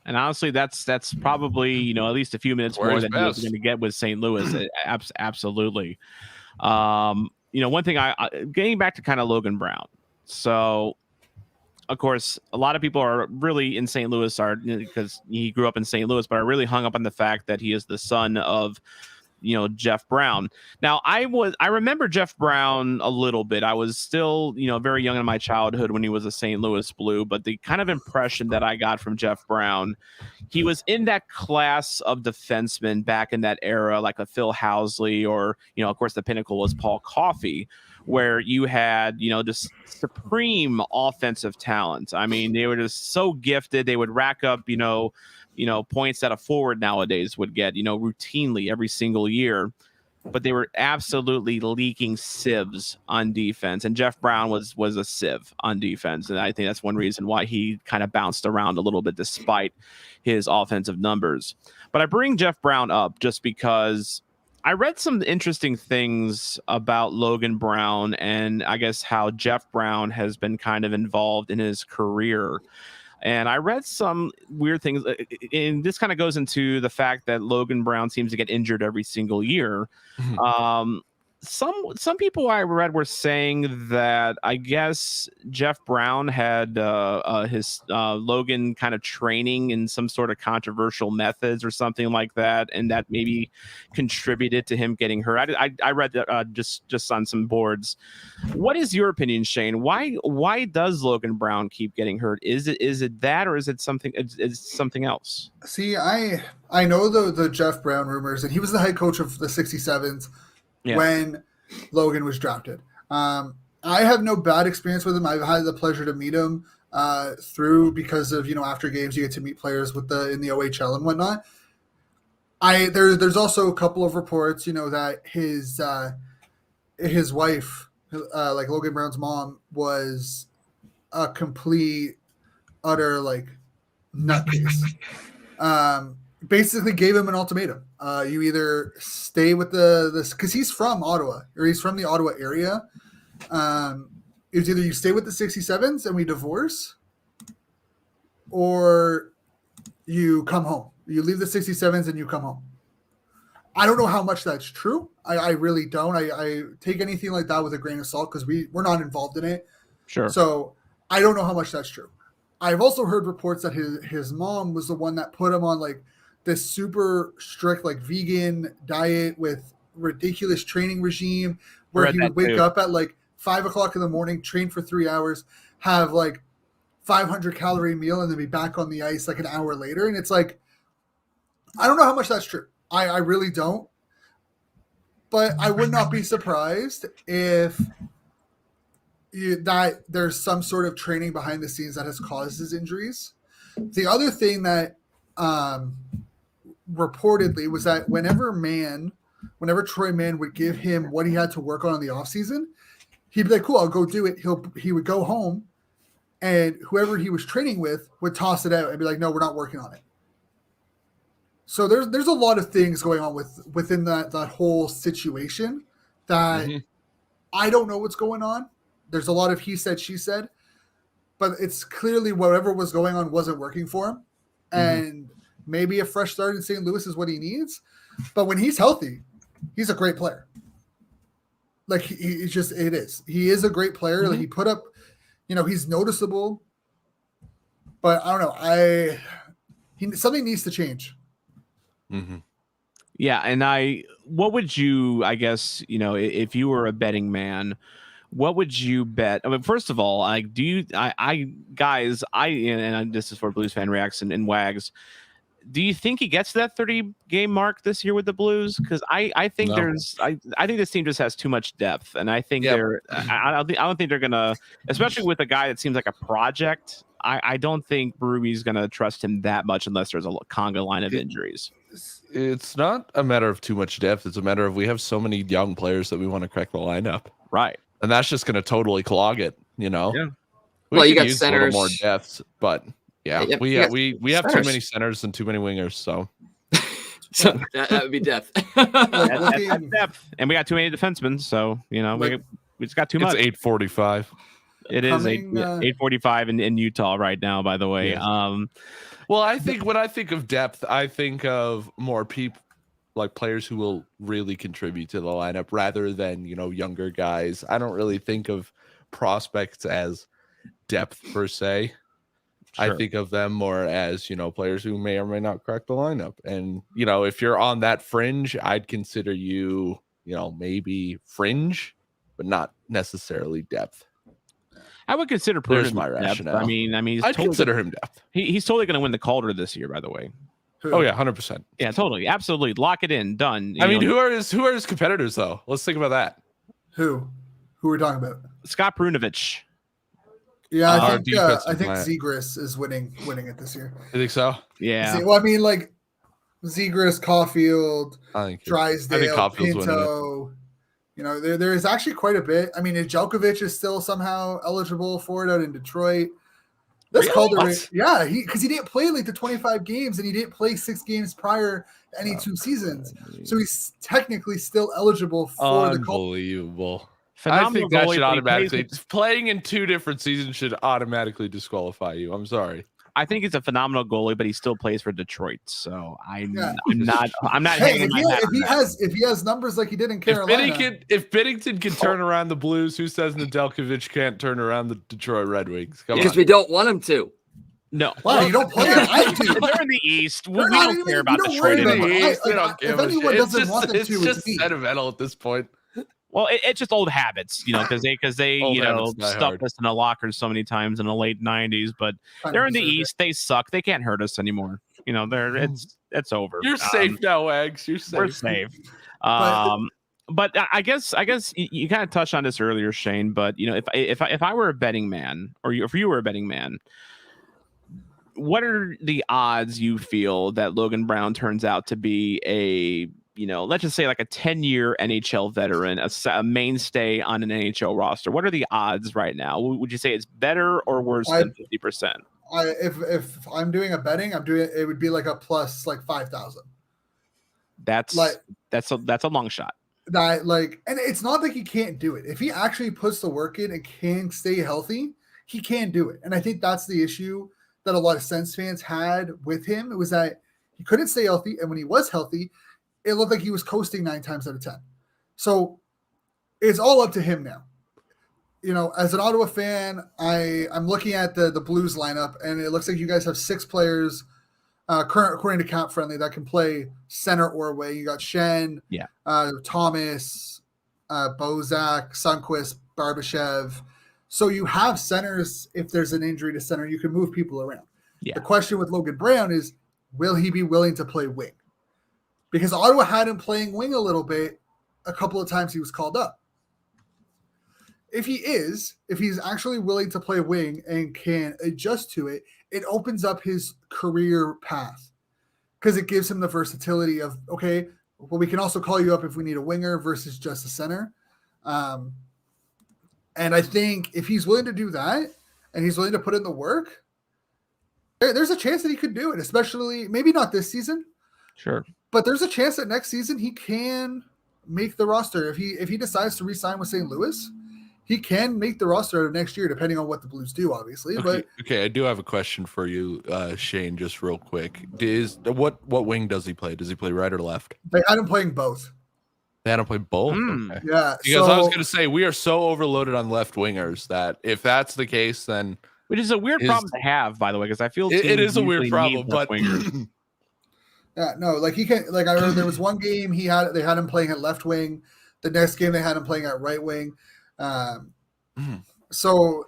And honestly, that's probably, at least a few minutes more than he was going to get with St. Louis. Absolutely. One thing getting back to kind of Logan Brown. So, of course, a lot of people are really in St. Louis because he grew up in St. Louis, but are really hung up on the fact that he is the son of, Jeff Brown. Now, I remember Jeff Brown a little bit. I was still, very young in my childhood when he was a St. Louis Blue, but the kind of impression that I got from Jeff Brown, he was in that class of defensemen back in that era, like a Phil Housley or, of course, the pinnacle was Paul Coffey, where you had, just supreme offensive talent. I mean, they were just so gifted. They would rack up, points that a forward nowadays would get, routinely every single year. But they were absolutely leaking sieves on defense. And Jeff Brown was a sieve on defense. And I think that's one reason why he kind of bounced around a little bit despite his offensive numbers. But I bring Jeff Brown up just because I read some interesting things about Logan Brown and I guess how Jeff Brown has been kind of involved in his career. And I read some weird things, and this kind of goes into the fact that Logan Brown seems to get injured every single year. Mm-hmm. Some people I read were saying that I guess Jeff Brown had his Logan kind of training in some sort of controversial methods or something like that, and that maybe contributed to him getting hurt. I read that just on some boards. What is your opinion, Shane? Why does Logan Brown keep getting hurt? Is it that, or is it something? Is something else?
See, I know the Jeff Brown rumors, and he was the head coach of the 67s. Yeah. When Logan was drafted. I have no bad experience with him. I've had the pleasure to meet him because of, after games you get to meet players in the OHL and whatnot. There's also a couple of reports, that his wife, like Logan Brown's mom, was a complete, utter, like, nutcase. Basically gave him an ultimatum. You either stay with this because he's from Ottawa or he's from the Ottawa area. It's either you stay with the 67s and we divorce, or you come home. You leave the 67s and you come home. I don't know how much that's true. I really don't. I take anything like that with a grain of salt because we're not involved in it.
Sure.
So I don't know how much that's true. I've also heard reports that his mom was the one that put him on like this super strict like vegan diet with ridiculous training regime where he would wake up at like 5 o'clock in the morning, train for 3 hours, have like 500 calorie meal, and then be back on the ice like an hour later. And it's like, I don't know how much that's true. I really don't. But I would not be surprised if that there's some sort of training behind the scenes that has caused his injuries. The other thing that reportedly was that whenever Troy Mann would give him what he had to work on in the offseason, he'd be like, cool, I'll go do it. He would go home, and whoever he was training with would toss it out and be like, no, we're not working on it. So there's a lot of things going on within that whole situation that I don't know what's going on. There's a lot of he said, she said, but it's clearly whatever was going on wasn't working for him. And maybe a fresh start in St. Louis is what he needs. But when he's healthy, he's a great player. Like he is a great player. Like he put up, he's noticeable, but I don't know. Something needs to change.
Yeah. And what would you, I guess, if you were a betting man, what would you bet? I mean, first of all, like, guys, and this is for BluesFanReacts and Wags. Do you think he gets to that 30-game mark this year with the Blues? Because I think I think this team just has too much depth, and I think I don't think they're gonna, especially with a guy that seems like a project. I don't think Berube's gonna trust him that much unless there's a conga line of injuries.
It's not a matter of too much depth. It's a matter of we have so many young players that we want to crack the lineup,
right?
And that's just going to totally clog it. Yeah.
Well, you got
use
centers,
a little more depth, but we have too many centers and too many wingers. So
that would be depth.
That's depth, and we got too many defensemen. So we just got too much.
It's 8:45.
It is 8:45 in Utah right now. By the way,
well, I think when I think of depth, I think of more people, like players who will really contribute to the lineup rather than, younger guys. I don't really think of prospects as depth per se. Sure. I think of them more as, players who may or may not crack the lineup. And, if you're on that fringe, I'd consider you, maybe fringe, but not necessarily depth.
I would consider
There's my rationale.
I mean,
I'd consider him depth.
He's totally going to win the Calder this year, by the way.
Oh yeah, 100%.
Yeah, totally, absolutely. Lock it in, done.
I mean, who are his competitors though? Let's think about that.
Who are we talking about?
Scott Prunovich.
Yeah, I think Zegras is winning it this year.
You think so?
Yeah.
Well, I mean, like Zegras, Caulfield, Drysdale,
Caulfield's
Pinto. There is actually quite a bit. I mean, Jelkovic is still somehow eligible for it out in Detroit. This Calder, because he didn't play like the 25 games, and he didn't play 6 games prior to any 2 seasons, so he's technically still eligible for the Calder.
Unbelievable. I think that should automatically playing in 2 different seasons should automatically disqualify you. I'm sorry.
I think he's a phenomenal goalie, but he still plays for Detroit. So I'm not hanging my hat on that.
If he has numbers like he did in Carolina.
If Binnington can turn around the Blues, who says Nedeljkovic can't turn around the Detroit Red Wings?
Because we don't want him to.
No.
Wow, you don't play it. I do.
They're in the East. We don't care about Detroit anymore.
If anyone doesn't want them to,
it's just sentimental at this point.
Well, it's just old habits, because they stuffed us in the lockers so many times in the late 90s. But they're in the East. They suck. They can't hurt us anymore. It's over.
You're safe now, Wags. You're safe.
We're safe. But I guess you kind of touched on this earlier, Shane. But if I were a betting man, or if you were a betting man, what are the odds you feel that Logan Brown turns out to be a let's just say like a 10-year NHL veteran, a mainstay on an NHL roster? What are the odds right now? Would you say it's better or worse than 50%?
If I'm doing a betting, it would be like a plus like 5,000.
That's a long shot.
That and it's not like he can't do it. If he actually puts the work in and can stay healthy, he can do it. And I think that's the issue that a lot of Sens fans had with him. It was that he couldn't stay healthy, and when he was healthy, it looked like he was coasting 9 times out of 10. So it's all up to him now. As an Ottawa fan, I'm looking at the Blues lineup, and it looks like you guys have 6 players current according to Cap Friendly that can play center or wing. You got Shen, Thomas, Bozak, Sundqvist, Barbashev. So you have centers. If there's an injury to center, you can move people around. The question with Logan Brown is, will he be willing to play wing? Because Ottawa had him playing wing a little bit a couple of times he was called up. If he's actually willing to play wing and can adjust to it, it opens up his career path because it gives him the versatility of, okay, well, we can also call you up if we need a winger versus just a center. And I think if he's willing to do that and he's willing to put in the work, there's a chance that he could do it, especially maybe not this season.
Sure.
But there's a chance that next season he can make the roster. If he decides to re-sign with St. Louis, he can make the roster next year, depending on what the Blues do, obviously.
Okay, I do have a question for you, Shane, just real quick. What wing does he play? Does he play right or left?
They had him playing both.
They had him play both? Okay.
Yeah.
Because I was going to say, we are so overloaded on left wingers that if that's the case, then...
Which is a weird problem to have, by the way, because I feel
it is a weird problem, but...
Yeah, no, he can't. I remember there was one game they had him playing at left wing. The next game they had him playing at right wing. So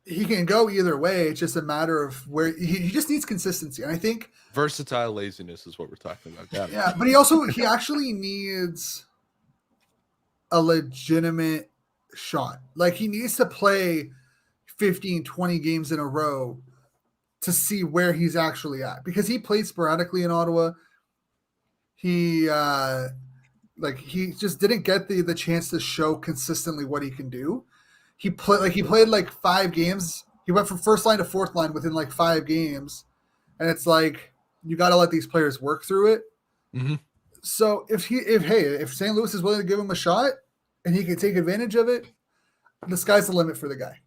he can go either way. It's just a matter of where he just needs consistency. And I think
versatile laziness is what we're talking about.
Yeah, but he actually needs a legitimate shot. He needs to play 15, 20 games in a row to see where he's actually at, because he played sporadically in Ottawa. He just didn't get the chance to show consistently what he can do. He played 5 games. He went from first line to fourth line within 5 games. And it's you got to let these players work through it.
Mm-hmm.
So if St. Louis is willing to give him a shot and he can take advantage of it, the sky's the limit for the guy.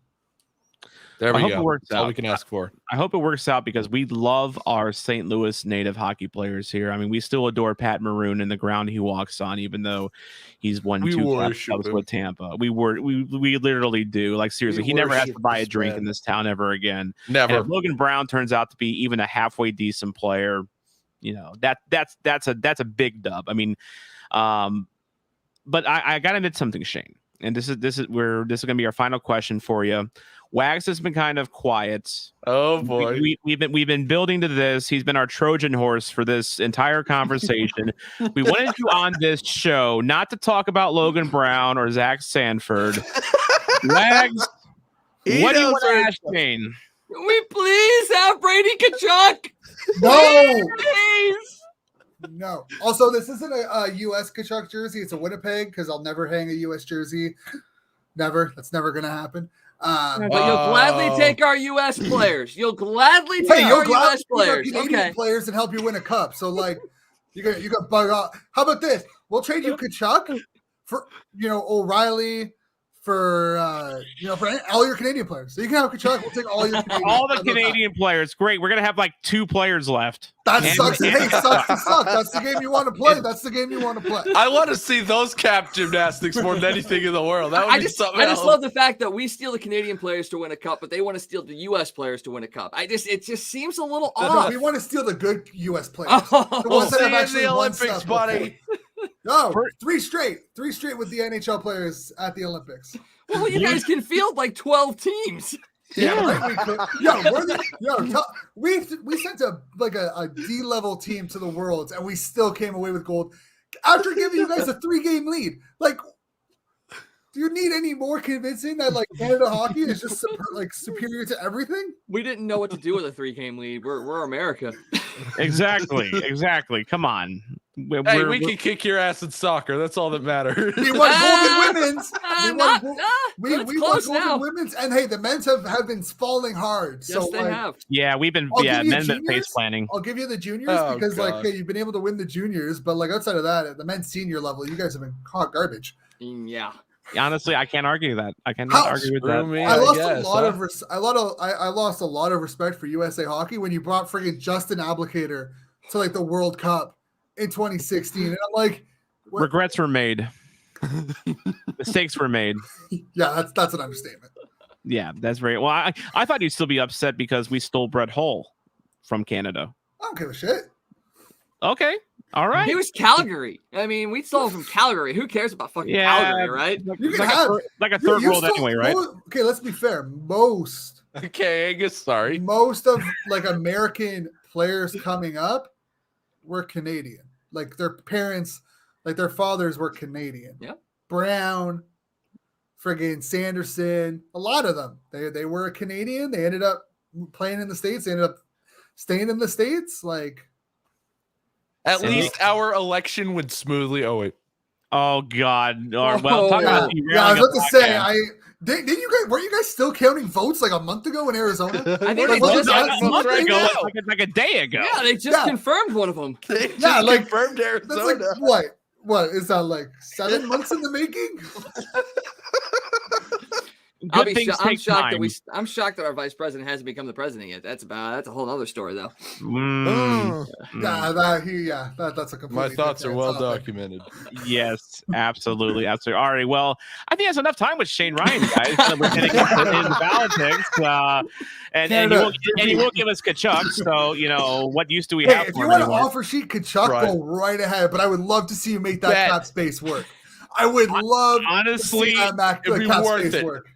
There we go.
It works
That's
out.
all we can ask for.
I hope it works out because we love our St. Louis native hockey players here. I mean, we still adore Pat Maroon and the ground he walks on, even though he's won 2 cups with Tampa. We literally do. Seriously, he never has to buy a drink in this town ever again.
Never.
And if Logan Brown turns out to be even a halfway decent player, that's a big dub. I mean, but I got to admit something, Shane. And this is going to be our final question for you. Wags has been kind of quiet.
Oh boy,
we've been building to this. He's been our Trojan horse for this entire conversation. We wanted you on this show not to talk about Logan Brown or Zach Sanford. Wags, what do you want to ask Shane?
Can we please have Brady Tkachuk?
No,
please.
No. Also, this isn't a U.S. Tkachuk jersey. It's a Winnipeg, because I'll never hang a U.S. jersey. Never. That's never going to happen.
But you'll gladly take our U.S. players. You'll gladly take our U.S. players.
Canadian players and help you win a cup. So, you got bug out. How about this? We'll trade you Tkachuk for, O'Reilly, for all your Canadian players. So you can have Tkachuk. We'll take all your Canadian
all the Canadian players. Great. We're gonna have 2 players left.
That sucks. Hey, sucks to suck. That's the game you want to play. That's the game you want to play.
I want to see those cap gymnastics more than anything in the world. That would be something else.
I just love the fact that we steal the Canadian players to win a cup, but they want to steal the U.S. players to win a cup. It just seems a little off.
We want to steal the good U.S. players. The
ones that have actually the Olympics, buddy.
No, 3 straight with the NHL players at the Olympics.
Well, you guys can field 12 teams.
Yeah, we sent a D-level team to the Worlds, and we still came away with gold after giving you guys a 3-game lead. Do you need any more convincing that Canada hockey is just superior to everything?
We didn't know what to do with a 3-game lead. We're America.
Exactly. Come on.
We can kick your ass in soccer. That's all that matters.
We won golden women's. We won
golden
women's. And hey, the men's have been falling hard.
Yes, they have.
Yeah, we've been men's been face planning.
I'll give you the juniors because you've been able to win the juniors, but like outside of that, at the men's senior level, you guys have been hot garbage.
Yeah.
Honestly, I can't argue that. I cannot argue with that.
I lost a lot of respect for USA Hockey when you brought friggin' Justin Applicator to like the World Cup in 2016, and I'm like, what?
Regrets were made. Mistakes were made.
Yeah, that's an understatement.
Yeah, that's very well. I thought you'd still be upset because we stole Brett Hull from Canada.
I don't give a shit.
Okay, all right.
He was Calgary. I mean, we stole him from Calgary. Who cares about fucking Calgary, right?
Like a third world anyway, right?
Okay, let's be fair. Most of like American players coming up were Canadian. Like their parents, like their fathers were Canadian.
Yeah.
Brown, friggin' Sanderson, a lot of them. They were a Canadian. They ended up playing in the States. They ended up staying in the States. Like
at least our election went smoothly. Oh wait.
Oh God. Well, talk about
I was about to say Did you guys? Were you guys still counting votes like a month ago in Arizona?
I think
like a day ago.
Yeah, they just confirmed one of them.
They just confirmed Arizona.
That's like, what is that, like 7 months in the making?
I'm shocked that our vice president hasn't become the president yet. That's a whole other story, though.
That's a complete.
My thoughts are well documented.
Yes, absolutely. All right. Well, I think that's enough time with Shane Ryan, guys. We're getting into politics, and he will give us Kachuk. So what use do we have?
If you want to offer sheet Kachuk, go right ahead. But I would love to see you make that cap space work. I would love
to see
that cap space work.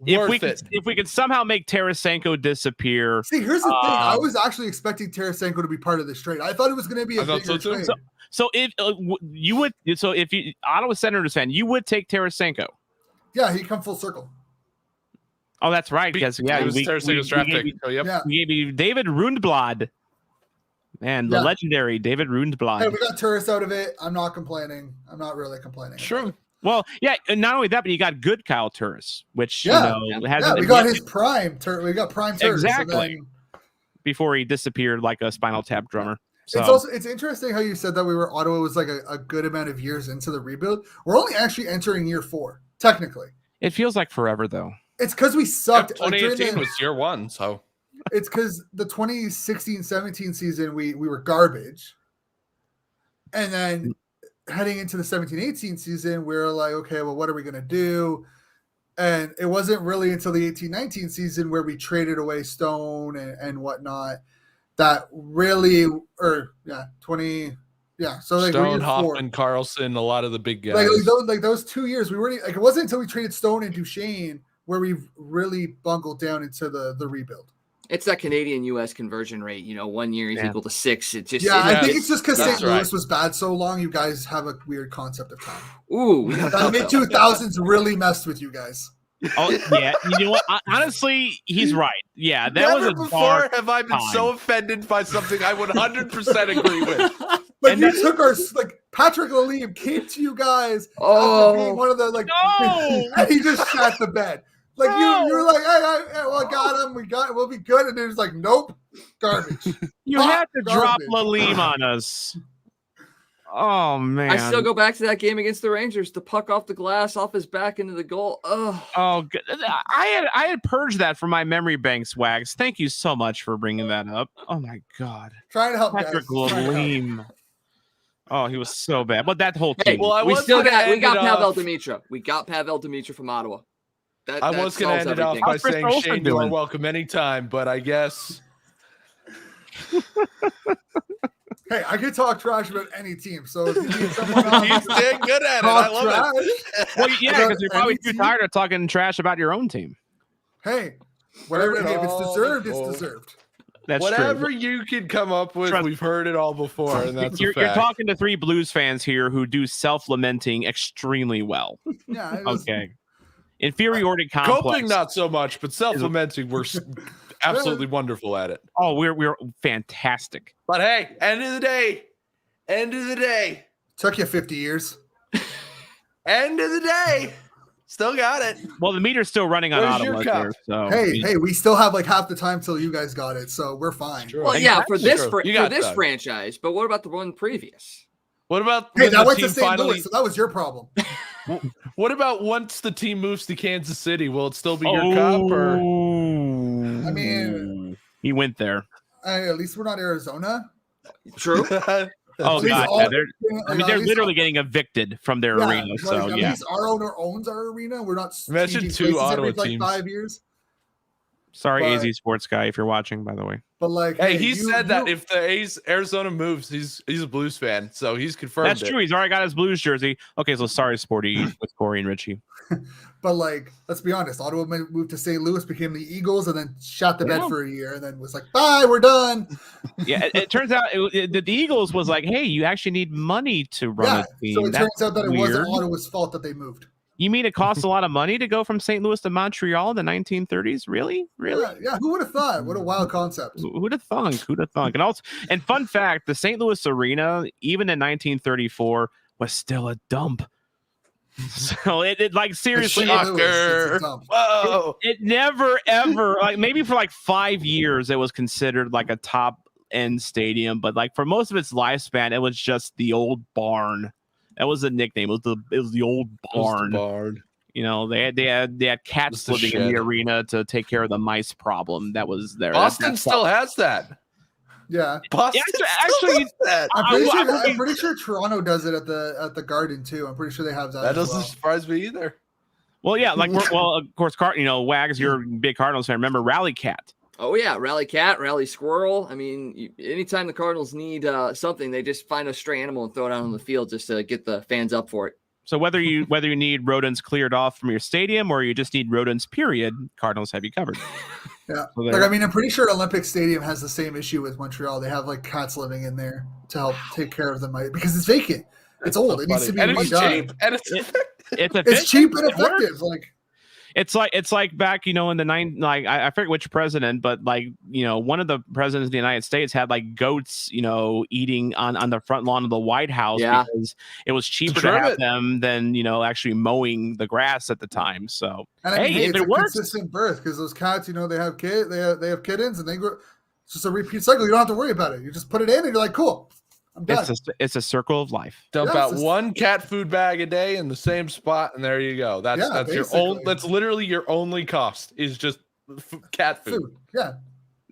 If we could somehow make Tarasenko disappear.
See, here's the thing. I was actually expecting Tarasenko to be part of this trade. I thought it was going to be a bigger trade.
So if you Ottawa Senators fan, you would take Tarasenko.
Yeah, he'd come full circle.
Oh, that's right. Because
Tarasenko's draft pick.
We gave you David Rundblad. Man, the legendary David Rundblad.
Hey, we got Turris out of it. I'm not complaining. I'm not really complaining.
Sure.
Well, yeah, and not only that, but you got good Kyle Turris, which
we got his prime. We got prime Turris
exactly before he disappeared like a Spinal Tap drummer.
So. It's interesting how you said that Ottawa was like a good amount of years into the rebuild. We're only actually entering year 4, technically.
It feels like forever though.
It's because we sucked.
2018 was year 1, so
it's because the 2016-17 season we were garbage, and then heading into the 17-18 season, we were like, okay, well, what are we going to do? And it wasn't really until the 18-19 season where we traded away Stone and whatnot that really, So like
Stone, Hoffman, Carlson, a lot of the big guys.
Like those 2 years, we weren't like, it wasn't until we traded Stone and Duchesne where we really bungled down into the rebuild.
It's that Canadian-U.S. conversion rate. 1 year is equal to 6. It's just
I think it's just because St. Louis was bad so long. You guys have a weird concept of time.
Ooh,
the mid-2000s really messed with you guys.
Oh yeah, you know what? Honestly, he's right. Yeah, that
Never
was a
before have I been so offended by something I would 100% agree with.
Like you took our Patrik Berglund came to you guys after being one of the and he just shat the bed. Like you were like, hey, well, I got him. We'll be good. And it was like, nope, garbage.
You had to drop Lalim on us. Oh man!
I still go back to that game against the Rangers. The puck off the glass, off his back into the goal.
Oh, good. I had purged that from my memory banks. Wags, thank you so much for bringing that up. Oh my God!
Trying to help
Patrik Berglund. Oh, he was so bad. But that whole team.
We got Pavel Demitra. We got Pavel Demitra from Ottawa.
I was going to end it off by saying, Shane, you are welcome anytime, but I guess.
Hey, I can talk trash about any team, so if you need someone else,
he's dang good at it. I love it.
Well, yeah, because you're probably too tired of talking trash about your own team.
Hey, whatever. If it's deserved, it's deserved.
That's
whatever
true.
You can come up with, we've heard it all before, and that's
you're talking to 3 Blues fans here who do self-lamenting extremely well.
Yeah.
Okay. Inferiority complex.
Coping not so much, but self-lamenting we're absolutely wonderful at it.
Oh, we're fantastic.
But hey, end of the day, End of the day.
Took you 50 years.
End of the day. Still got it.
Well, the meter's still running on Ottawa there. So
hey, we still have like half the time till you guys got it, so we're fine.
Well, yeah, for this franchise, but what about the one previous?
What about
that went to St. Louis, so that was your problem.
What about once the team moves to Kansas City? Will it still be your cup? Or
I mean,
he went there.
At least we're not Arizona.
True.
Oh god, they're literally getting evicted from their arena. So
at least our owner owns our arena. We're not.
Imagine 2 Ottawa teams.
5 years.
Sorry, AZ Sports guy, if you're watching, by the way.
But like,
hey, he said that if the Arizona moves, he's a Blues fan, so he's confirmed.
That's true. He's already got his Blues jersey. Okay, so sorry, Sporty, with Corey and Richie.
But like, let's be honest. Ottawa moved to St. Louis, became the Eagles, and then shot the bed for a year, and then was like, "Bye, we're done."
Yeah, it turns out the Eagles was like, "Hey, you actually need money to run a team."
So it turns out that it wasn't Ottawa's fault that they moved.
You mean it costs a lot of money to go from St. Louis to Montreal in the 1930s? Really?
Yeah. Who would have thought? What a wild concept.
Who'd have thunk? And fun fact: the St. Louis Arena, even in 1934, was still a dump. So it like seriously,
whoa!
It never ever like maybe for like 5 years it was considered like a top end stadium, but like for most of its lifespan, it was just the old barn. That was the nickname. It was the old barn. You know, they had cats living in the arena to take care of the mice problem that was there.
Boston still has that.
Yeah,
Boston actually.
I'm pretty sure Toronto does it at the Garden too. I'm pretty sure they have that.
That doesn't surprise me either.
Well, yeah, like of course, Wags, you're a big Cardinals fan. Remember Rally Cat?
Oh yeah, Rally Cat, Rally Squirrel. I mean, anytime the Cardinals need something, they just find a stray animal and throw it out on the field just to get the fans up for it.
So whether you need rodents cleared off from your stadium or you just need rodents, period, Cardinals have you covered.
Yeah, so like I mean, I'm pretty sure Olympic Stadium has the same issue with Montreal. They have like cats living in there to help take care of them because it's vacant. It's old. It needs to be redone.
Cheap. And
it's cheap and effective. Like.
It's like back, in the I forget which president, but like, one of the presidents of the United States had like goats, eating on the front lawn of the White House because it was cheaper to have them than, actually mowing the grass at the time. So,
and I mean, hey, if it works, consistent birth because those cats, they have they have kittens and they grow. It's just a repeat cycle. You don't have to worry about it. You just put it in and you're like, cool. I'm done.
It's a circle of life.
Dump out one cat food bag a day in the same spot, and there you go. That's your own. That's literally your only cost is just cat food.
Yeah,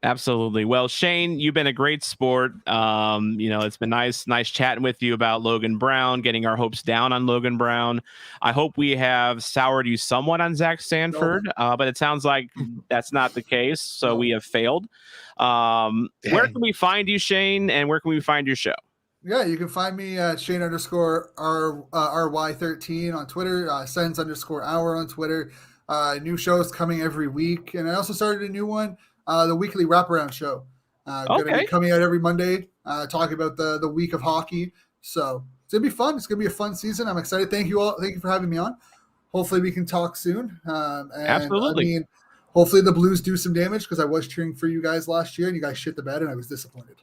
absolutely. Well, Shane, you've been a great sport. It's been nice chatting with you about Logan Brown, getting our hopes down on Logan Brown. I hope we have soured you somewhat on Zach Sanford, but it sounds like that's not the case. So we have failed. Where can we find you, Shane, and where can we find your show?
Yeah, you can find me at Shane_RY13 on Twitter, Sens_Hour on Twitter. New shows coming every week. And I also started a new one, the weekly wraparound show. Going to be coming out every Monday, talking about the week of hockey. So it's going to be fun. It's going to be a fun season. I'm excited. Thank you all. Thank you for having me on. Hopefully we can talk soon.
Absolutely.
I mean, hopefully the Blues do some damage because I was cheering for you guys last year and you guys shit the bed and I was disappointed.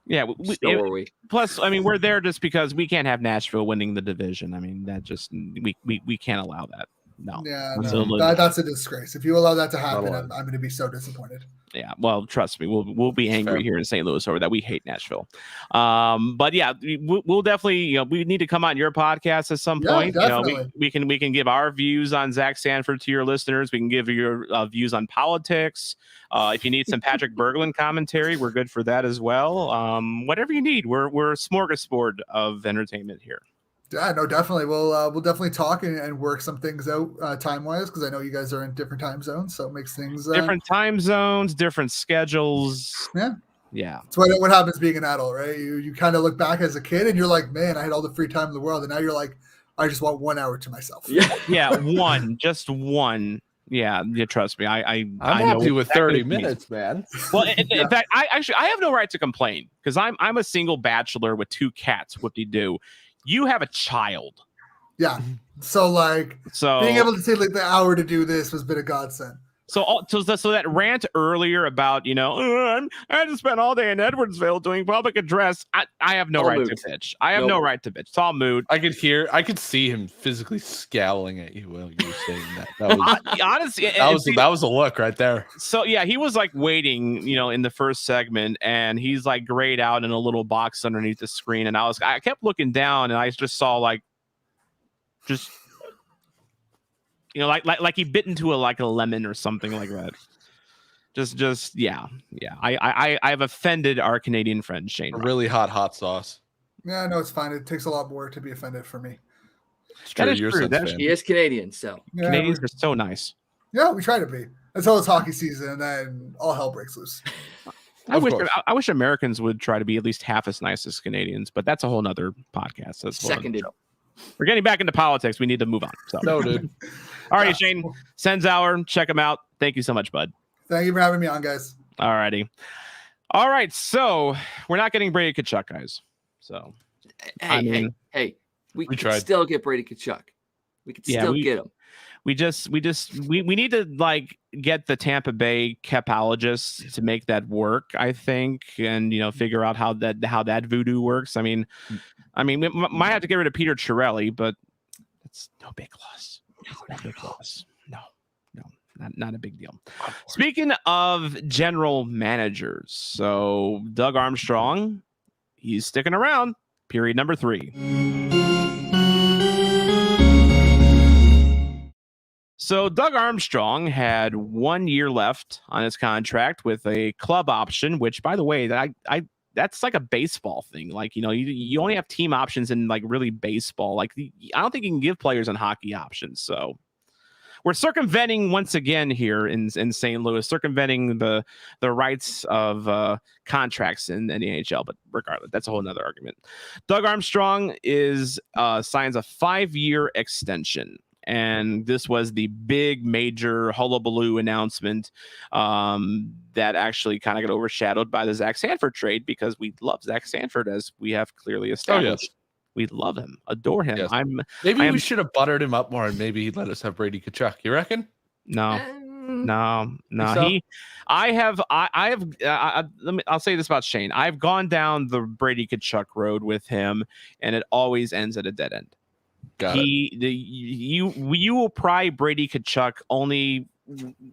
Yeah,
were we?
Plus, I mean, we're there just because we can't have Nashville winning the division. I mean, that just we can't allow that. No.
Yeah, that's a disgrace. If you allow that to happen, I'm going to be so disappointed.
Yeah, well, trust me, we'll be angry here in St. Louis over that. We hate Nashville. But yeah, we'll definitely, we need to come on your podcast at some point.
Definitely.
We can give our views on Zach Sanford to your listeners. We can give your views on politics. If you need some Patrik Berglund commentary, we're good for that as well. Whatever you need, we're a smorgasbord of entertainment here.
Yeah, no, definitely. We'll definitely talk and work some things out time-wise because I know you guys are in different time zones, so it makes things
different time zones, different schedules. Yeah.
That's what happens being an adult, right? You kind of look back as a kid and you're like, man, I had all the free time in the world, and now you're like, I just want 1 hour to myself.
Yeah, just one. Yeah, trust me. I'm
happy with 30 minutes, man.
Well, in fact, I have no right to complain because I'm a single bachelor with 2 cats. Whoop-de-doo. You have a child.
Yeah. So being able to take like the hour to do this was a bit of godsend.
So that rant earlier about, I had to spend all day in Edwardsville doing public address. I have no right to bitch. I have no right to bitch. It's all mood.
I could see him physically scowling at you while you were saying that. That was
honestly,
that was a look right there.
So yeah, he was like waiting, in the first segment, and he's like grayed out in a little box underneath the screen, and I kept looking down, and I just saw like like he bit into a lemon or something like that. Yeah. I have offended our Canadian friend Shane.
Really hot sauce.
Yeah, no, it's fine. It takes a lot more to be offended for me.
It's true.
That is true.
He is Canadian, so
Canadians are so nice.
Yeah, we try to be until it's hockey season, and then all hell breaks loose.
I wish Americans would try to be at least half as nice as Canadians, but that's a whole nother podcast. That's
seconded.
We're getting back into politics. We need to move on. So.
Noted.
All right, Shane. Sens Hour. Check him out. Thank you so much, bud.
Thank you for having me on, guys.
All righty. All right. So we're not getting Brady Tkachuk, guys. So
hey, we can still get Brady Tkachuk. We can still get him.
We need to get the Tampa Bay capologists to make that work, I think, and figure out how that voodoo works. I mean, we might have to get rid of Peter Chiarelli, but it's no big loss. No big loss. No, not a big deal. Speaking of general managers, so Doug Armstrong, he's sticking around. Period number 3. So Doug Armstrong had 1 year left on his contract with a club option, which, by the way, that's like a baseball thing. Like, you only have team options in really baseball. Like, I don't think you can give players on hockey options. So we're circumventing once again here in St. Louis, circumventing the rights of contracts in the NHL. But regardless, that's a whole nother argument. Doug Armstrong signs a 5-year extension. And this was the big major hullabaloo announcement that actually kind of got overshadowed by the Zach Sanford trade, because we love Zach Sanford, as we have clearly established. Yes. We love him, adore him.
Yes. We should have buttered him up more, and maybe he'd let us have Brady Tkachuk. You reckon?
No.
So?
I'll say this about Shane. I've gone down the Brady Tkachuk road with him, and it always ends at a dead end. You will pry Brady Tkachuk only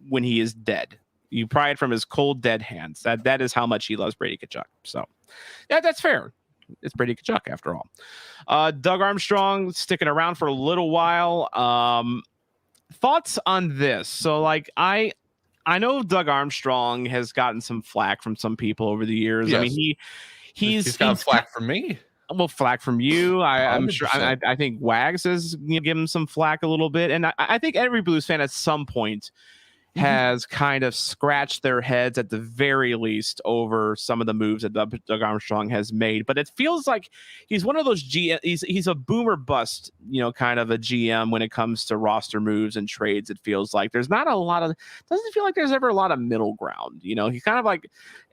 when he is dead. You pry it from his cold, dead hands. That is how much he loves Brady Tkachuk. So, yeah, that's fair. It's Brady Tkachuk after all. Doug Armstrong sticking around for a little while. Thoughts on this? So, I know Doug Armstrong has gotten some flack from some people over the years. Yes. I mean,
he's gotten flack from me.
Well, flack from you. I'm sure. I think Wags has given him some flack a little bit, and I think every Blues fan at some point has kind of scratched their heads at the very least over some of the moves that Doug Armstrong has made. But it feels like he's one of those GM. He's a boomer bust, kind of a GM when it comes to roster moves and trades. It feels like there's not a lot of. Doesn't feel like there's ever a lot of middle ground. He's kind of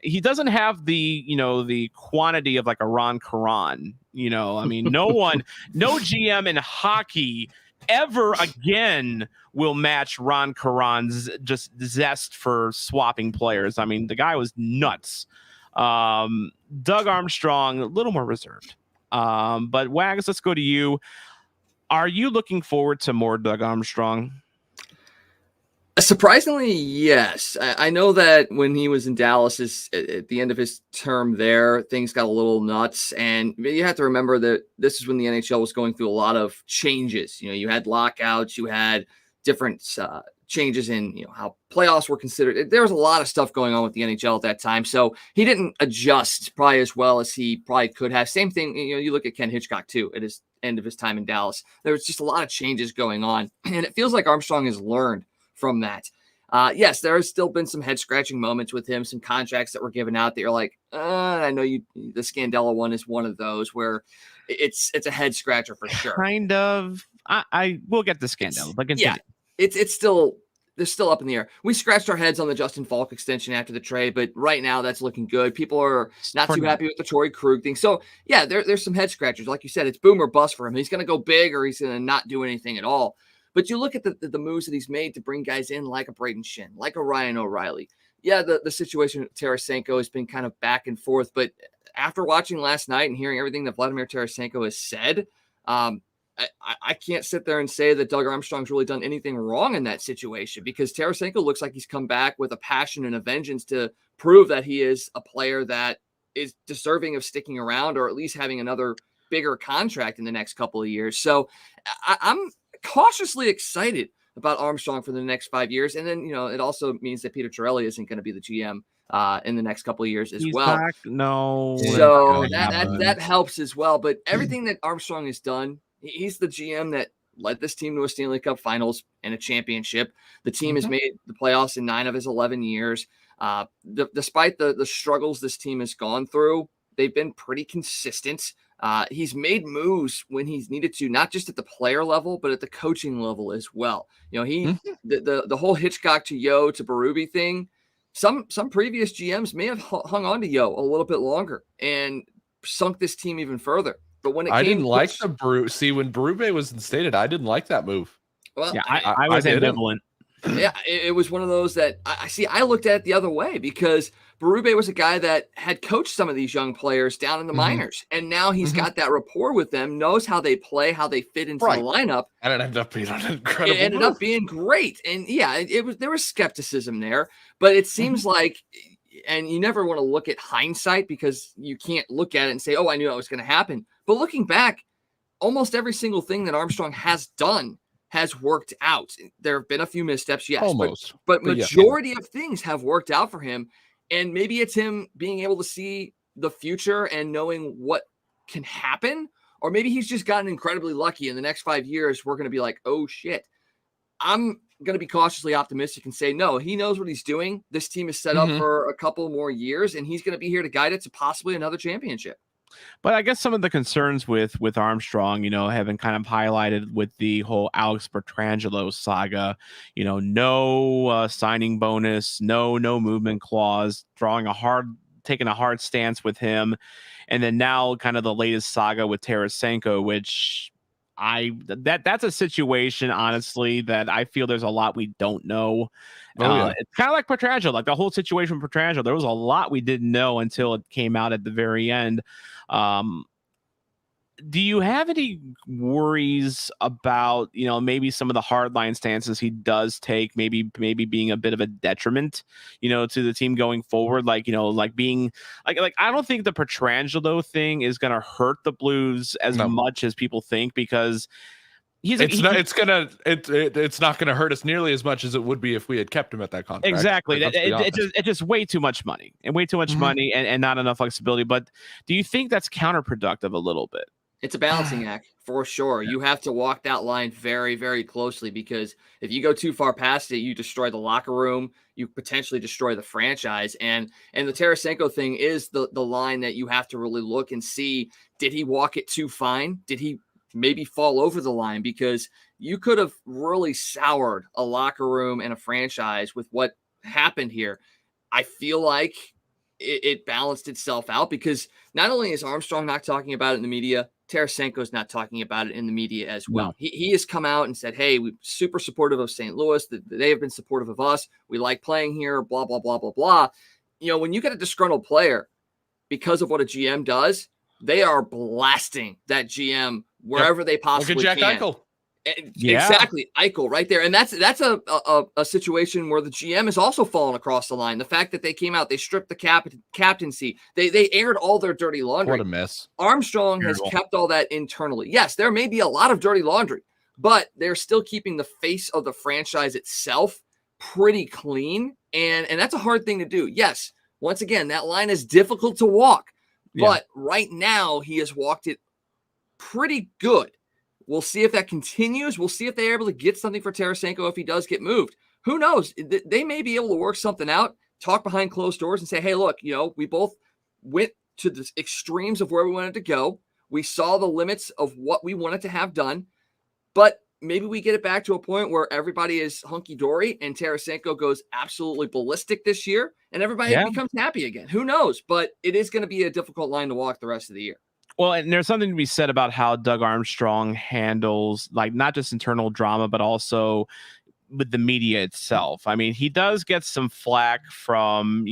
he doesn't have the the quantity of like a Ron Caron. I mean, no GM in hockey ever again will match Ron Caron's just zest for swapping players. I mean, the guy was nuts. Doug Armstrong, a little more reserved. But Wags, let's go to you. Are you looking forward to more Doug Armstrong?
Surprisingly, yes. I know that when he was in Dallas, at the end of his term there, things got a little nuts. And you have to remember that this is when the NHL was going through a lot of changes. You had lockouts, you had different changes in how playoffs were considered. There was a lot of stuff going on with the NHL at that time. So he didn't adjust probably as well as he probably could have. Same thing, you look at Ken Hitchcock too, at his end of his time in Dallas. There was just a lot of changes going on. And it feels like Armstrong has learned from that. Yes, there has still been some head scratching moments with him, some contracts that were given out that you're like, I know the Scandella one is one of those where it's a head scratcher for sure.
Kind of. I will get the Scandella, but continue.
Yeah, it's still, they're still up in the air. We scratched our heads on the Justin Falk extension after the trade, but right now that's looking good. People are not too happy with the Torrey Krug thing. So yeah, there's some head scratchers. Like you said, it's boom or bust for him. He's going to go big or he's going to not do anything at all. But you look at the moves that he's made to bring guys in like a Braden Shin, like a Ryan O'Reilly. Yeah, the situation with Tarasenko has been kind of back and forth, but after watching last night and hearing everything that Vladimir Tarasenko has said, I can't sit there and say that Doug Armstrong's really done anything wrong in that situation, because Tarasenko looks like he's come back with a passion and a vengeance to prove that he is a player that is deserving of sticking around, or at least having another bigger contract in the next couple of years. So I'm cautiously excited about Armstrong for the next 5 years. And then, it also means that Peter Chiarelli isn't going to be the GM in the next couple of years as well.
Back? No.
So that helps as well. But everything that Armstrong has done, he's the GM that led this team to a Stanley Cup Finals and a championship. The team has made the playoffs in 9 of his 11 years. Despite the struggles this team has gone through, they've been pretty consistent. He's made moves when he's needed to, not just at the player level, but at the coaching level as well. The whole Hitchcock to Yo to Berube thing, some previous GMs may have hung on to Yo a little bit longer and sunk this team even further. But when
I didn't like the Berube. See, when Berube was instated, I didn't like that move.
Well,
yeah, I was ambivalent.
Yeah, it was one of those that I looked at it the other way, because Berube was a guy that had coached some of these young players down in the minors, and now he's got that rapport with them, knows how they play, how they fit into the lineup. And
it ended up being an incredible.
It ended up being great, and yeah, there was skepticism there, but it seems like, and you never want to look at hindsight because you can't look at it and say, "Oh, I knew that was going to happen." But looking back, almost every single thing that Armstrong has done has worked out. There have been a few missteps, yes, but majority of things have worked out for him. And maybe it's him being able to see the future and knowing what can happen, or maybe he's just gotten incredibly lucky. In the next 5 years, we're going to be like, oh shit. I'm going to be cautiously optimistic and say, no, he knows what he's doing. This team is set up for a couple more years, and he's going to be here to guide it to possibly another championship.
But I guess some of the concerns with Armstrong, have been kind of highlighted with the whole Alex Pietrangelo saga. No signing bonus, no movement clause, taking a hard stance with him, and then now kind of the latest saga with Tarasenko, which that's a situation, honestly, that I feel there's a lot we don't know. It's kind of like Pietrangelo, like the whole situation with Pietrangelo. There was a lot we didn't know until it came out at the very end. Do you have any worries about, maybe some of the hardline stances he does take, maybe being a bit of a detriment, to the team going forward? Like being like, I don't think the Pietrangelo thing is going to hurt the Blues as much as people think, because it's not going to hurt us nearly as much as it would be if we had kept him at that contract. Exactly. It's just way too much money and not enough flexibility. But do you think that's counterproductive a little bit?
It's a balancing act for sure. You have to walk that line very, very closely, because if you go too far past it, you destroy the locker room, you potentially destroy the franchise. And the Tarasenko thing is the line that you have to really look and see, did he walk it too fine? Did he maybe fall over the line? Because you could have really soured a locker room and a franchise with what happened here. I feel like it balanced itself out, because not only is Armstrong not talking about it in the media, Tarasenko's not talking about it in the media as well. No. He has come out and said, hey, we're super supportive of St. Louis. They have been supportive of us. We like playing here, blah, blah, blah, blah, blah. When you get a disgruntled player because of what a GM does, they are blasting that GM wherever they possibly can. Look at Jack Eichel. Exactly. Eichel right there. And that's a situation where the GM has also fallen across the line. The fact that they came out, they stripped the captaincy. They aired all their dirty laundry.
What a mess.
Armstrong has kept all that internally. Yes, there may be a lot of dirty laundry, but they're still keeping the face of the franchise itself pretty clean. And that's a hard thing to do. Yes, once again, that line is difficult to walk, but right now he has walked it pretty good. We'll see if that continues. We'll see if they're able to get something for Tarasenko if he does get moved. Who knows? They may be able to work something out, talk behind closed doors and say, hey, look, we both went to the extremes of where we wanted to go. We saw the limits of what we wanted to have done, but maybe we get it back to a point where everybody is hunky-dory and Tarasenko goes absolutely ballistic this year and everybody becomes happy again. Who knows? But it is going to be a difficult line to walk the rest of the year.
Well, and there's something to be said about how Doug Armstrong handles like not just internal drama, but also with the media itself. I mean, he does get some flack from,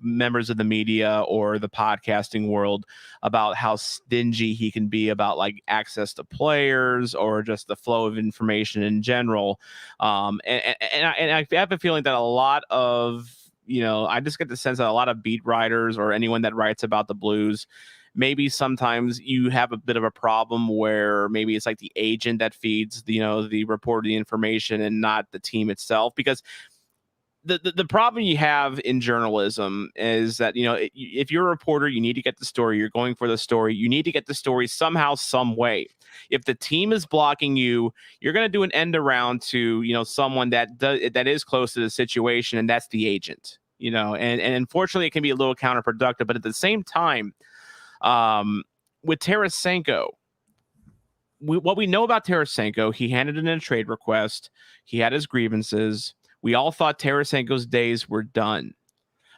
members of the media or the podcasting world about how stingy he can be about like access to players or just the flow of information in general. And I have a feeling that a lot of, I just get the sense that a lot of beat writers or anyone that writes about the Blues, maybe sometimes you have a bit of a problem where maybe it's like the agent that feeds the report, the information, and not the team itself. Because the problem you have in journalism is that, if you're a reporter, you need to get the story. You're going for the story. You need to get the story somehow, some way. If the team is blocking you, you're going to do an end around to, someone that is close to the situation, and that's the agent, and unfortunately it can be a little counterproductive. But at the same time, with Tarasenko, what we know about Tarasenko, he handed in a trade request. He had his grievances. We all thought Tarasenko's days were done.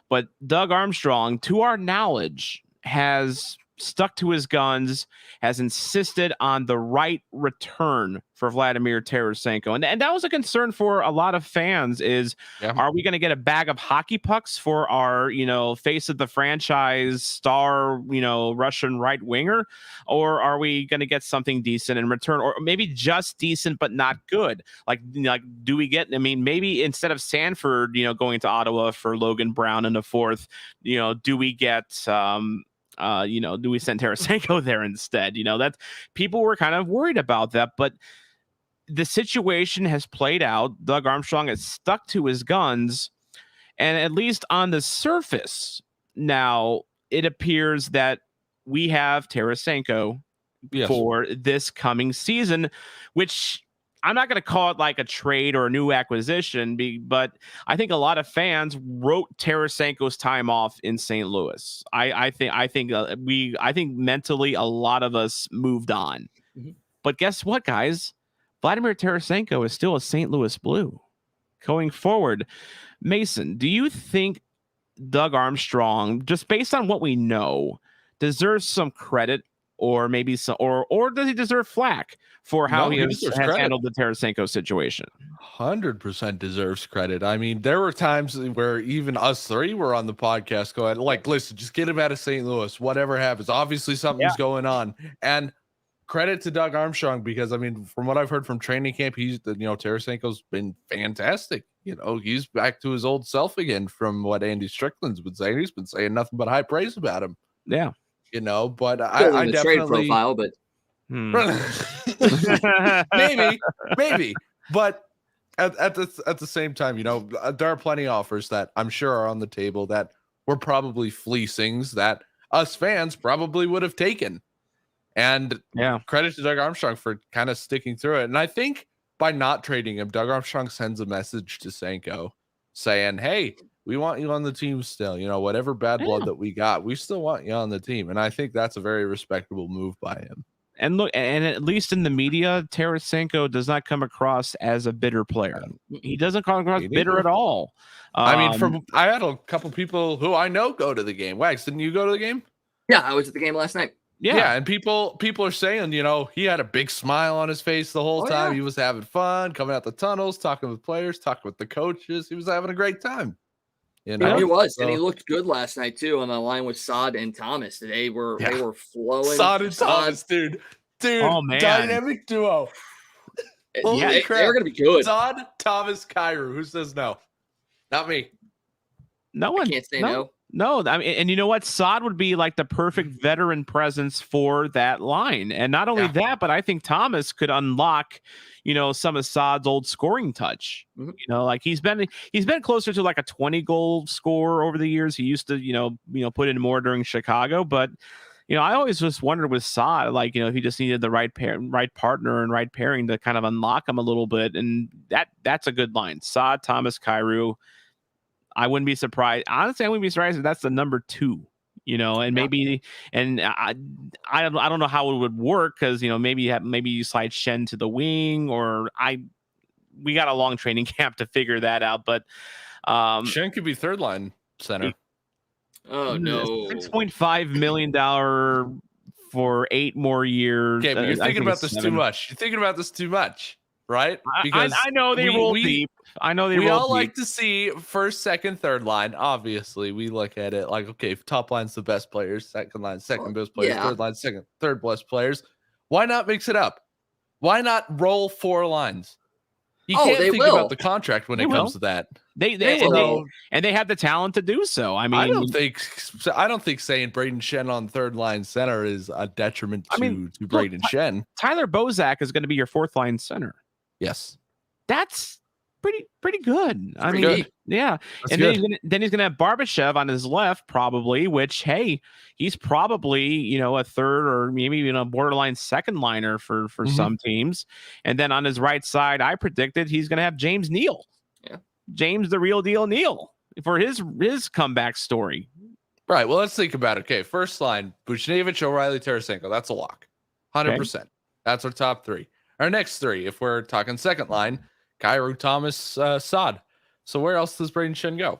But Doug Armstrong, to our knowledge, has stuck to his guns, has insisted on the right return for Vladimir Tarasenko. And that was a concern for a lot of fans is, Are we going to get a bag of hockey pucks for our, face of the franchise star, Russian right winger? Or are we going to get something decent in return, or maybe just decent, but not good? Like do we get, maybe instead of Sanford, going to Ottawa for Logan Brown in the fourth, do we get, do we send Tarasenko there instead? That people were kind of worried about that, but the situation has played out. Doug Armstrong has stuck to his guns, and at least on the surface, now it appears that we have Tarasenko for this coming season, which I'm not going to call it like a trade or a new acquisition, but I think a lot of fans wrote Tarasenko's time off in St. Louis. I think mentally a lot of us moved on. Mm-hmm. But guess what, guys? Vladimir Tarasenko is still a St. Louis Blue going forward. Mason, do you think Doug Armstrong, just based on what we know, deserves some credit, or maybe some, or does he deserve flack for how he has handled the Tarasenko situation?
100% deserves credit. I mean, there were times where even us three were on the podcast going like, listen, just get him out of St. Louis, whatever happens. Obviously something's going on. And credit to Doug Armstrong, because from what I've heard from training camp, he's Tarasenko's been fantastic. He's back to his old self again, from what Andy Strickland's been saying. He's been saying nothing but high praise about him.
Yeah.
But I definitely
trade profile, but
maybe. But at the same time, there are plenty of offers that I'm sure are on the table that were probably fleecings that us fans probably would have taken. And credit to Doug Armstrong for kind of sticking through it. And I think by not trading him, Doug Armstrong sends a message to Sanko saying, hey, we want you on the team still. Whatever bad blood that we got, we still want you on the team. And I think that's a very respectable move by him.
And look, and at least in the media, Tarasenko does not come across as a bitter player. He doesn't come across bitter at all.
I had a couple people who I know go to the game. Wags, didn't you go to the game?
Yeah, I was at the game last night.
Yeah, and people are saying, he had a big smile on his face the whole time. Yeah. He was having fun, coming out the tunnels, talking with players, talking with the coaches. He was having a great time.
He was, and he looked good last night too on the line with Saad and Thomas. They were flowing.
Saad and Thomas, dude,
oh man,
dynamic duo.
Holy crap, they're gonna be good.
Saad, Thomas, Kyrou. Who says no? Not me.
No one.
I can't say no.
No, I mean, and you know what? Saad would be like the perfect veteran presence for that line. And not only that, but I think Thomas could unlock, some of Saad's old scoring touch. Mm-hmm. Like he's been closer to like a 20-goal scorer over the years. He used to, put in more during Chicago. But, I always just wondered with Saad, like, if he just needed the right partner and right pairing to kind of unlock him a little bit. And that's a good line. Saad, Thomas, Kyrou. I wouldn't be surprised. Honestly, I wouldn't be surprised if that's the number 2, and maybe, and I don't know how it would work, because, maybe you slide Shen to the wing, or we got a long training camp to figure that out, but
Shen could be third line center.
Oh no.
$6.5 million for 8 more years.
Okay, but you're thinking about this too much. You're thinking about this too much, right?
Because I know they roll deep. I know
we all like to see first, second, third line. Obviously, we look at it like, okay, top line's the best players, second line, second best players, third line, third best players. Why not mix it up? Why not roll 4 lines? You can't think about the contract when it comes to that.
They have the talent to do so. I mean,
I don't think saying Braden Shen on third line center is a detriment to Braden Shen.
Tyler Bozak is going to be your 4th line center.
Yes, that's
pretty good. I mean,
good.
Yeah.
That's
and
good.
then he's gonna have Barbashev on his left, probably. Which, hey, he's probably a third or maybe even a borderline second liner for some teams. And then on his right side, I predicted he's gonna have James Neal.
Yeah,
James the real deal Neal for his comeback story.
Right. Well, let's think about it. Okay, first line: Buchnevich, O'Reilly, Tarasenko. That's a lock, 100%. That's our top 3. Our next 3, if we're talking second line: Kyrou, Thomas, Saad. So where else does Braden Shen go?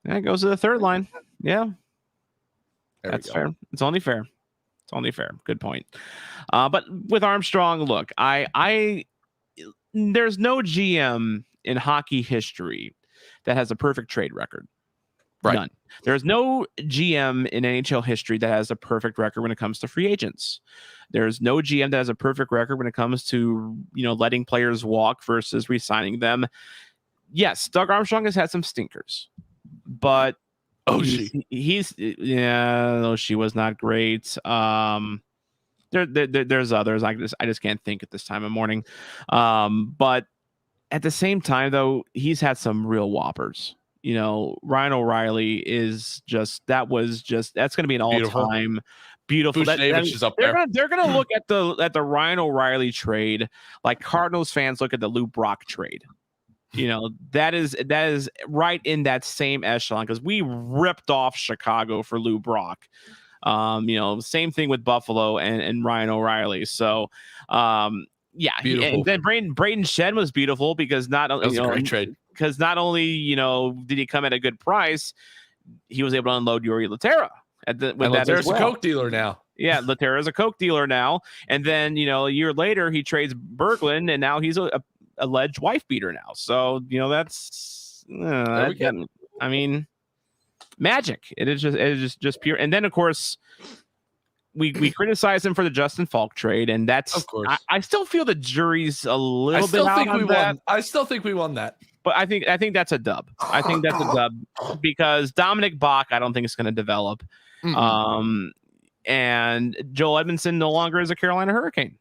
Yeah, it goes to the third line. Yeah. That's fair. It's only fair. Good point. But with Armstrong, look, there's no GM in hockey history that has a perfect trade record.
Right.
None. There's no GM in NHL history that has a perfect record when it comes to free agents. There's no GM that has a perfect record when it comes to, letting players walk versus re-signing them. Yes, Doug Armstrong has had some stinkers, but she was not great. There's others. I just can't think at this time of morning. But at the same time, though, he's had some real whoppers. Ryan O'Reilly is that's going to be an all-time beautiful.
Davis is up there.
They're going to look at the Ryan O'Reilly trade like Cardinals fans look at the Lou Brock trade. That is right in that same echelon because we ripped off Chicago for Lou Brock. Same thing with Buffalo and Ryan O'Reilly. So, yeah, and then Braden Shen was beautiful because not only
a great trade.
Because not only did he come at a good price, he was able to unload Yuri Laterra
Laterra's a coke dealer now.
Yeah, Laterra is a coke dealer now, and then a year later he trades Berglund, and now he's a alleged wife beater now. So that's I mean, magic. It is just pure. And then of course we criticize him for the Justin Falk trade, and that's
of course.
I still feel the jury's a little bit out on that.
I still think we won that.
But I think that's a dub. I think that's a dub because Dominic Bach, I don't think it's going to develop. And Joel Edmondson no longer is a Carolina Hurricane,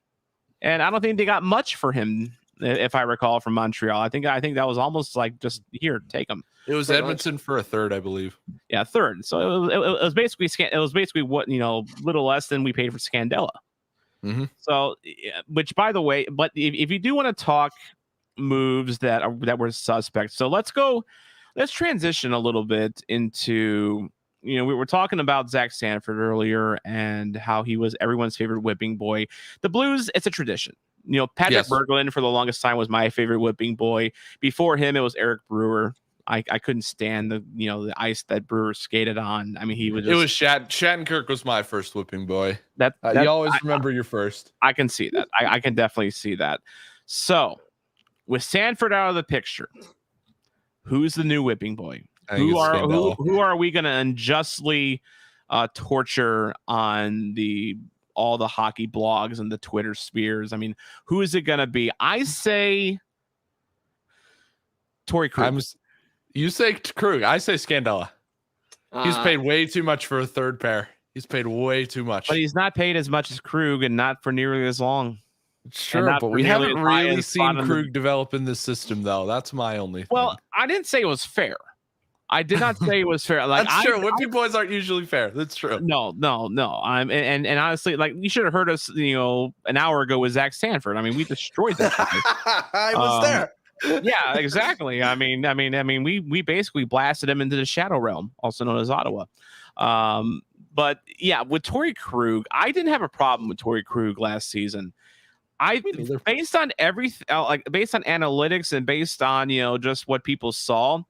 and I don't think they got much for him, if I recall, from Montreal. I think that was almost like just here, take him.
It was Edmondson for a third, I believe.
Yeah, third. So it was basically what little less than we paid for Scandella. So, which by the way, but if you do want to talk moves that were suspect. So let's transition a little bit into, we were talking about Zach Sanford earlier and how he was everyone's favorite whipping boy. The Blues, it's a tradition. Patrik Berglund for the longest time was my favorite whipping boy. Before him, it was Eric Brewer. I couldn't stand the ice that Brewer skated on. I mean, it was
Shattenkirk was my first whipping boy. You always remember your first.
I can see that. I can definitely see that. So, with Sanford out of the picture, who's the new whipping boy? Who are we going to unjustly torture on all the hockey blogs and the Twitter spheres? I mean, who is it going to be? I say Torrey Krug.
You say Krug. I say Scandella. He's paid way too much for a third pair. He's paid way too much.
But he's not paid as much as Krug and not for nearly as long.
Sure, but we haven't really seen Krug develop in this system, though. That's my only thing.
Well, I didn't say it was fair. I did not say it was fair.
That's true. Whipping boys aren't usually fair. That's true.
No. And honestly, you should have heard us, an hour ago with Zach Sanford. I mean, we destroyed that guy.
I was there.
Yeah, exactly. I mean, we basically blasted him into the Shadow Realm, also known as Ottawa. But yeah, with Torrey Krug, I didn't have a problem with Torrey Krug last season. Based on everything, based on analytics and based on just what people saw,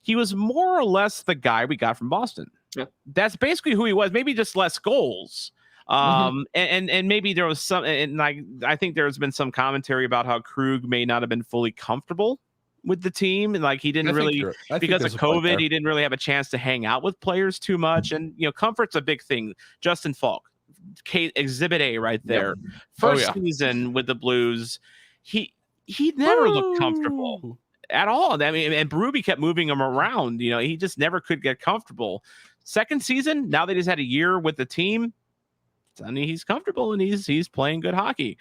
he was more or less the guy we got from Boston. Yeah. That's basically who he was. Maybe just less goals, And maybe there was some, and like I think there's been some commentary about how Krug may not have been fully comfortable with the team, and like he didn't really, because of COVID, he didn't really have a chance to hang out with players too much. And comfort's a big thing. Justin Falk, Exhibit A right there. Yep. First season with the Blues, he never looked comfortable at all. I mean, and Berube kept moving him around. He just never could get comfortable. Second season, now that he's had a year with the team, he's comfortable and he's playing good hockey.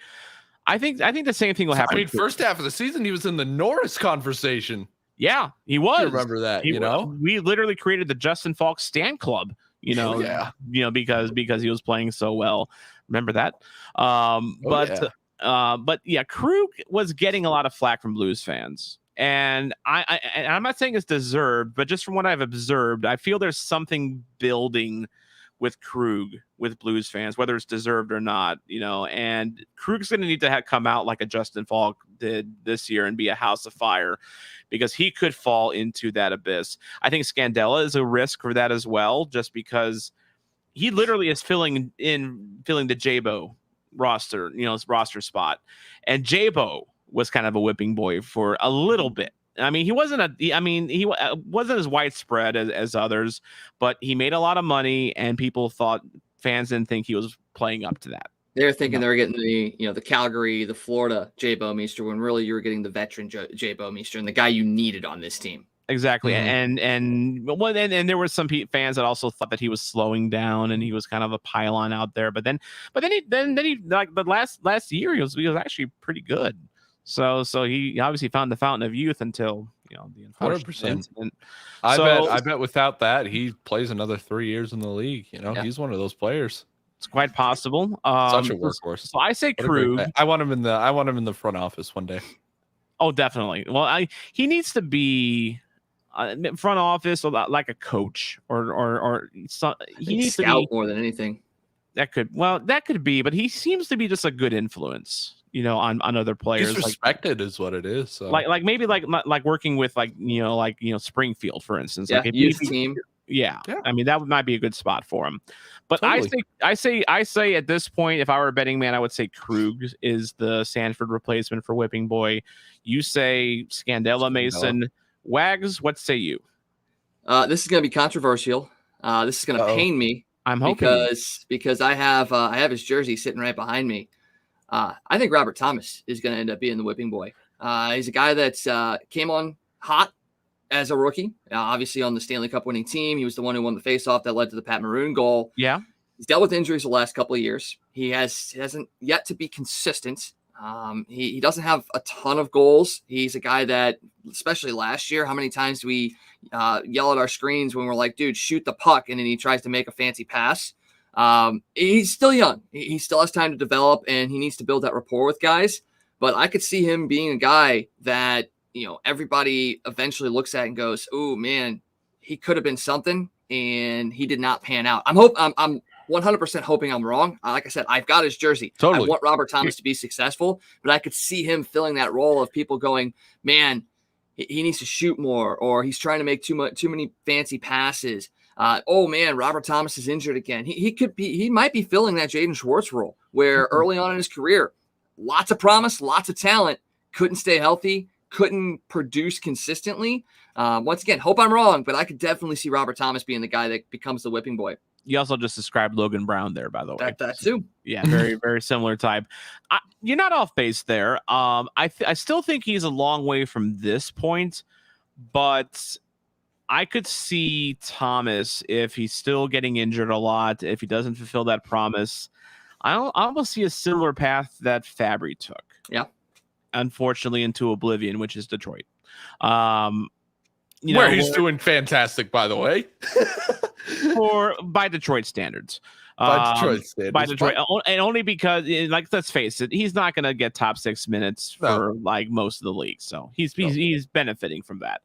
I think the same thing will happen.
I mean, first half of the season, he was in the Norris conversation.
Yeah, he was.
I remember that?
We literally created the Justin Falk Stan Club. Because he was playing so well. Remember that? But Krug was getting a lot of flack from Blues fans. And I'm not saying it's deserved, but just from what I've observed, I feel there's something building with Krug, with Blues fans, whether it's deserved or not, and Krug's going to need to come out like a Justin Falk did this year and be a house of fire, because he could fall into that abyss. I think Scandella is a risk for that as well, just because he literally is filling the J-Bo roster, his roster spot. And J-Bo was kind of a whipping boy for a little bit. I mean, he wasn't as widespread as others, but he made a lot of money, and fans didn't think he was playing up to that.
They were thinking they were getting the Calgary, the Florida J. Bouwmeester, when really you were getting the veteran J. Bouwmeester and the guy you needed on this team.
Exactly. Mm-hmm. And there were some fans that also thought that he was slowing down and he was kind of a pylon out there. But then he like the last year he was actually pretty good. So he obviously found the fountain of youth until the unfortunate
100%.
incident.
I bet without that he plays another 3 years in the league. He's one of those players.
It's quite possible.
Such a workhorse.
So I say Krug.
I want him in the front office one day.
Oh, definitely. Well, he needs to be front office or like a coach or he needs to be
more than anything.
That could be, but he seems to be just a good influence, on other players.
He's respected is what it is. So.
Like maybe like working with Springfield, for instance.
Yeah, youth team.
Yeah. I mean, that might be a good spot for him. But totally. I say at this point, if I were a betting man, I would say Krug is the Sanford replacement for Whipping Boy. You say Scandella, Mason. Wags, what say you?
This is going to be controversial. This is going to pain me.
I'm hoping
because I have his jersey sitting right behind me. I think Robert Thomas is going to end up being the Whipping Boy. He's a guy that came on hot as a rookie, obviously on the Stanley Cup winning team. He was the one who won the faceoff that led to the Pat Maroon goal.
Yeah.
He's dealt with injuries the last couple of years. He hasn't yet to be consistent. He doesn't have a ton of goals. He's a guy that, especially last year, how many times do we yell at our screens when we're like, dude, shoot the puck, and then he tries to make a fancy pass. He's still young. He still has time to develop, and he needs to build that rapport with guys. But I could see him being a guy that, everybody eventually looks at and goes, oh man, he could have been something, and he did not pan out. I'm 100% hoping I'm wrong. Like I said, I've got his jersey. Totally. I want Robert Thomas to be successful, but I could see him filling that role of people going, man, he needs to shoot more, or he's trying to make too many fancy passes. Oh man, Robert Thomas is injured again. He might be filling that Jaden Schwartz role where early on in his career, lots of promise, lots of talent, couldn't stay healthy, couldn't produce consistently. Once again, hope I'm wrong, but I could definitely see Robert Thomas being the guy that becomes the Whipping Boy.
You also just described Logan Brown there, by the way.
That too.
Yeah, very, very similar type. You're not off base there. I still think he's a long way from this point, but I could see Thomas, if he's still getting injured a lot, if he doesn't fulfill that promise, I almost see a similar path that Fabry took.
Yeah.
Unfortunately, into oblivion, which is Detroit.
Where he's doing fantastic, by the way.
by Detroit standards.
By Detroit,
and only because, let's face it, he's not going to get top 6 minutes for most of the league, so he's benefiting from that.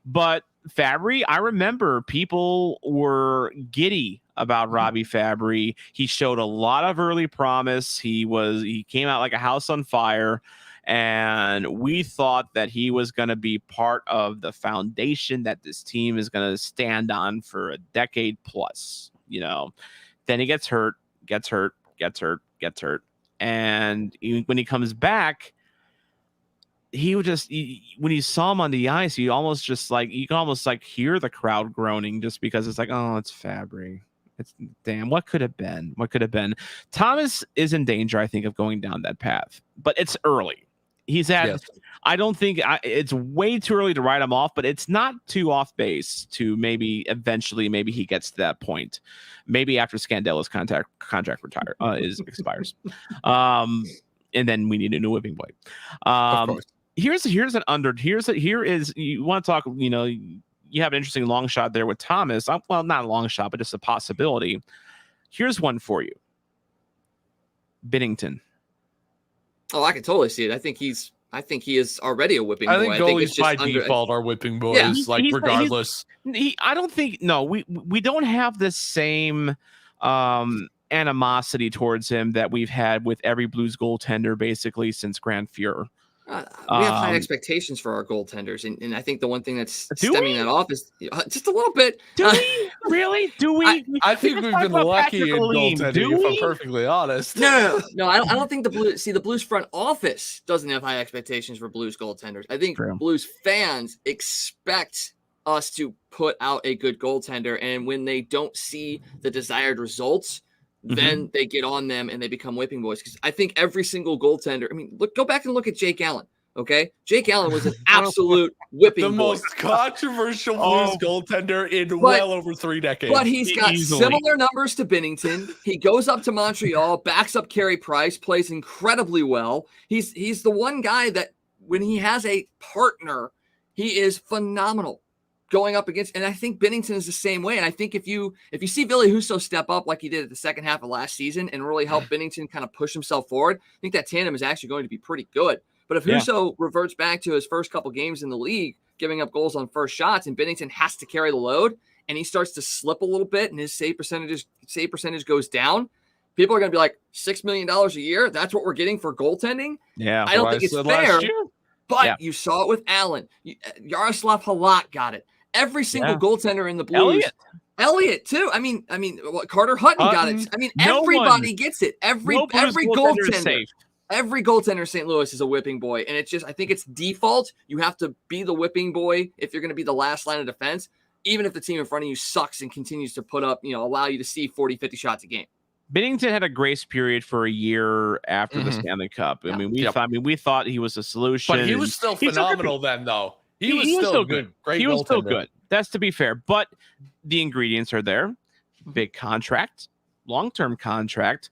But Fabry, I remember people were giddy about Robbie Fabry. He showed a lot of early promise. He came out like a house on fire. And we thought that he was going to be part of the foundation that this team is going to stand on for a decade plus, Then he gets hurt, And when he comes back, he would just, when you saw him on the ice, you can almost hear the crowd groaning just because it's like, oh, it's Fabry. It's damn, what could have been? Thomas is in danger, I think, of going down that path, but it's early. He's at, yes. I don't think it's way too early to write him off, but it's not too off base to maybe eventually he gets to that point. Maybe after Scandella's contract expires. And then we need a new whipping boy. Of course. You want to talk, you have an interesting long shot there with Thomas. Well, not a long shot, but just a possibility. Here's one for you. Binnington.
Oh, I can totally see it. I think he is already a whipping boy.
I think goalies by default are whipping boys, regardless.
I don't think, we don't have the same animosity towards him that we've had with every Blues goaltender basically since Grand Fuhrer.
We have high expectations for our goaltenders, and I think the one thing that's stemming that off is just a little bit.
Do we really? Do we?
I think we've been lucky in goaltending, if I'm perfectly honest.
No. I don't think the Blues front office doesn't have high expectations for Blues goaltenders. I think Blues fans expect us to put out a good goaltender, and when they don't see the desired results, then they get on them and they become whipping boys. Because I think every single goaltender, go back and look at Jake Allen. Okay, Jake Allen was an absolute whipping boy.
The most controversial Blues goaltender in well over 3 decades.
But he's got similar numbers to Binnington. He goes up to Montreal, backs up Carey Price, plays incredibly well. He's the one guy that when he has a partner, he is phenomenal. Going up against, and I think Binnington is the same way. And I think if you see Ville Husso step up like he did at the second half of last season and really help Binnington kind of push himself forward, I think that tandem is actually going to be pretty good. But if Husso reverts back to his first couple games in the league, giving up goals on first shots, and Binnington has to carry the load, and he starts to slip a little bit, and his save percentage goes down, people are going to be like, $6 million a year? That's what we're getting for goaltending?
Yeah,
I don't think it's fair. But you saw it with Allen. Yaroslav Halak got it. Every single goaltender in the Blues. Elliott too. Carter Hutton got it. Everybody gets it. Every goaltender. Every goaltender in St. Louis is a whipping boy. And it's just, I think it's default. You have to be the whipping boy if you're going to be the last line of defense, even if the team in front of you sucks and continues to put up, allow you to see 40, 50 shots a game.
Binnington had a grace period for a year after the Stanley Cup. We thought he was a solution.
But he was still phenomenal then, though. He was still good. Great
he was still good. That's to be fair. But the ingredients are there. Big contract, long-term contract.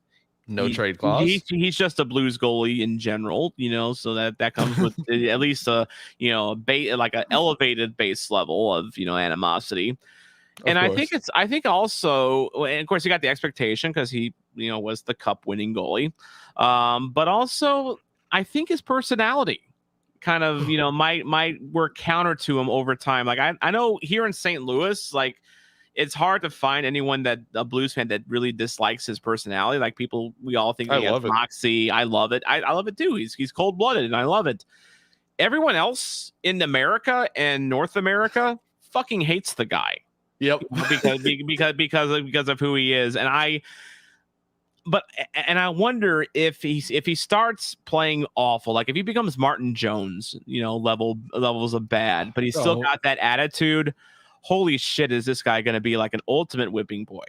No trade clause.
He's just a Blues goalie in general, so that comes with at least an elevated base level of animosity. And I think also, and of course, he got the expectation because he was the Cup winning goalie, but also I think his personality kind of, might work counter to him over time. Like I know here in St. Louis, like it's hard to find anyone a Blues fan that really dislikes his personality. Like we all think he has moxie. I love it. I love it too. He's cold blooded and I love it. Everyone else in America and North America fucking hates the guy.
Yep.
because of who he is. And I wonder if he starts playing awful, like if he becomes Martin Jones, levels of bad, but he's still got that attitude. Holy shit, is this guy going to be like an ultimate whipping boy?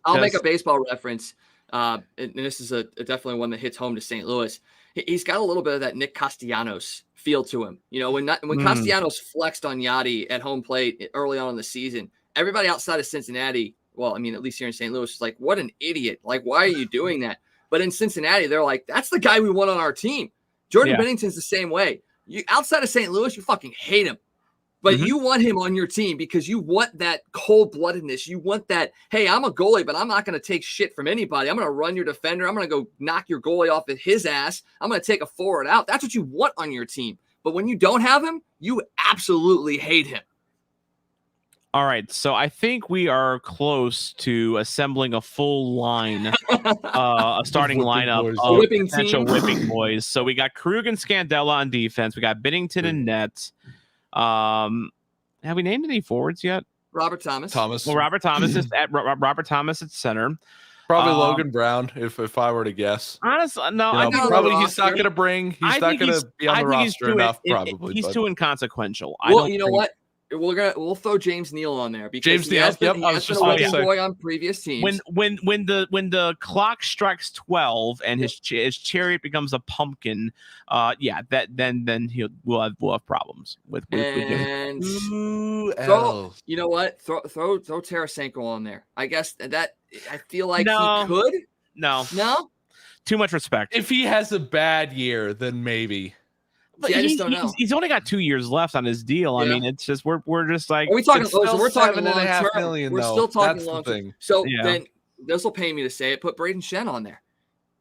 I'll make a baseball reference. And this is definitely one that hits home to St. Louis. He's got a little bit of that Nick Castellanos feel to him. When Castellanos flexed on Yachty at home plate early on in the season, everybody outside of Cincinnati, at least here in St. Louis, is like, what an idiot. Like, why are you doing that? But in Cincinnati, they're like, that's the guy we want on our team. Jordan Binnington's the same way. Outside of St. Louis, you fucking hate him. But you want him on your team because you want that cold-bloodedness. You want that, hey, I'm a goalie, but I'm not going to take shit from anybody. I'm going to run your defender. I'm going to go knock your goalie off of his ass. I'm going to take a forward out. That's what you want on your team. But when you don't have him, you absolutely hate him.
All right, so I think we are close to assembling a full line, a starting lineup of potential whipping boys. So we got Krug and Scandella on defense. We got Binnington and net. Have we named any forwards yet?
Robert Thomas.
Well, Robert Thomas is at center.
Probably Logan Brown, if I were to guess.
Honestly, no,
I think probably he's not going to bring. He's not going to be on the roster enough. Probably
he's too inconsequential.
Well, you know what? We'll throw James Neal on there because
James Neal. Yep, I was just
going to say boy on previous teams.
When the clock strikes 12 and his chariot becomes a pumpkin, then we'll have problems with
and you know what? Throw Tarasenko on there. I guess that I feel like he could.
No, too much respect.
If he has a bad year, then maybe.
But I just don't know. He's only got 2 years left on his deal. Yeah. I mean, it's just we're just like
we're talking
$7.5 million.
We're still talking long term. So then this will pay me to say it. Put Braden Shen on there.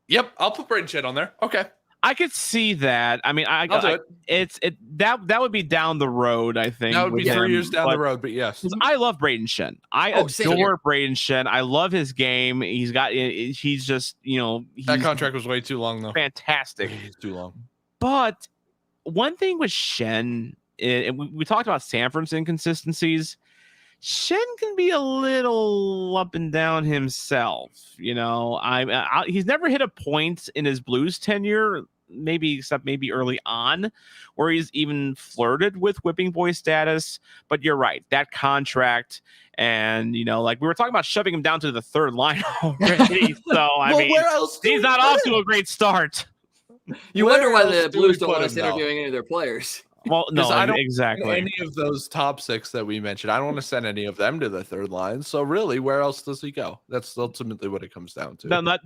Yep, I'll put Braden Shen on there. Okay,
I could see that. I mean, I'll do it. That would be down the road. I think
that would be 3 years down the road. But yes,
I love Braden Shen. I adore Braden Shen. I love his game. He's just
that contract was way too long though.
Fantastic.
It's too long.
But one thing with Shen, and we talked about Sanford's inconsistencies. Shen can be a little up and down himself. He's never hit a point in his Blues tenure, except maybe early on, where he's even flirted with whipping boy status. But you're right, that contract, and like we were talking about shoving him down to the third line already. So I mean, he's not off to a great start.
You wonder why the Blues don't want us interviewing any of their players.
Well, no,
I don't
exactly.
Any of those top six that we mentioned, I don't want to send any of them to the third line. So really, where else does he go? That's ultimately what it comes down to.
No,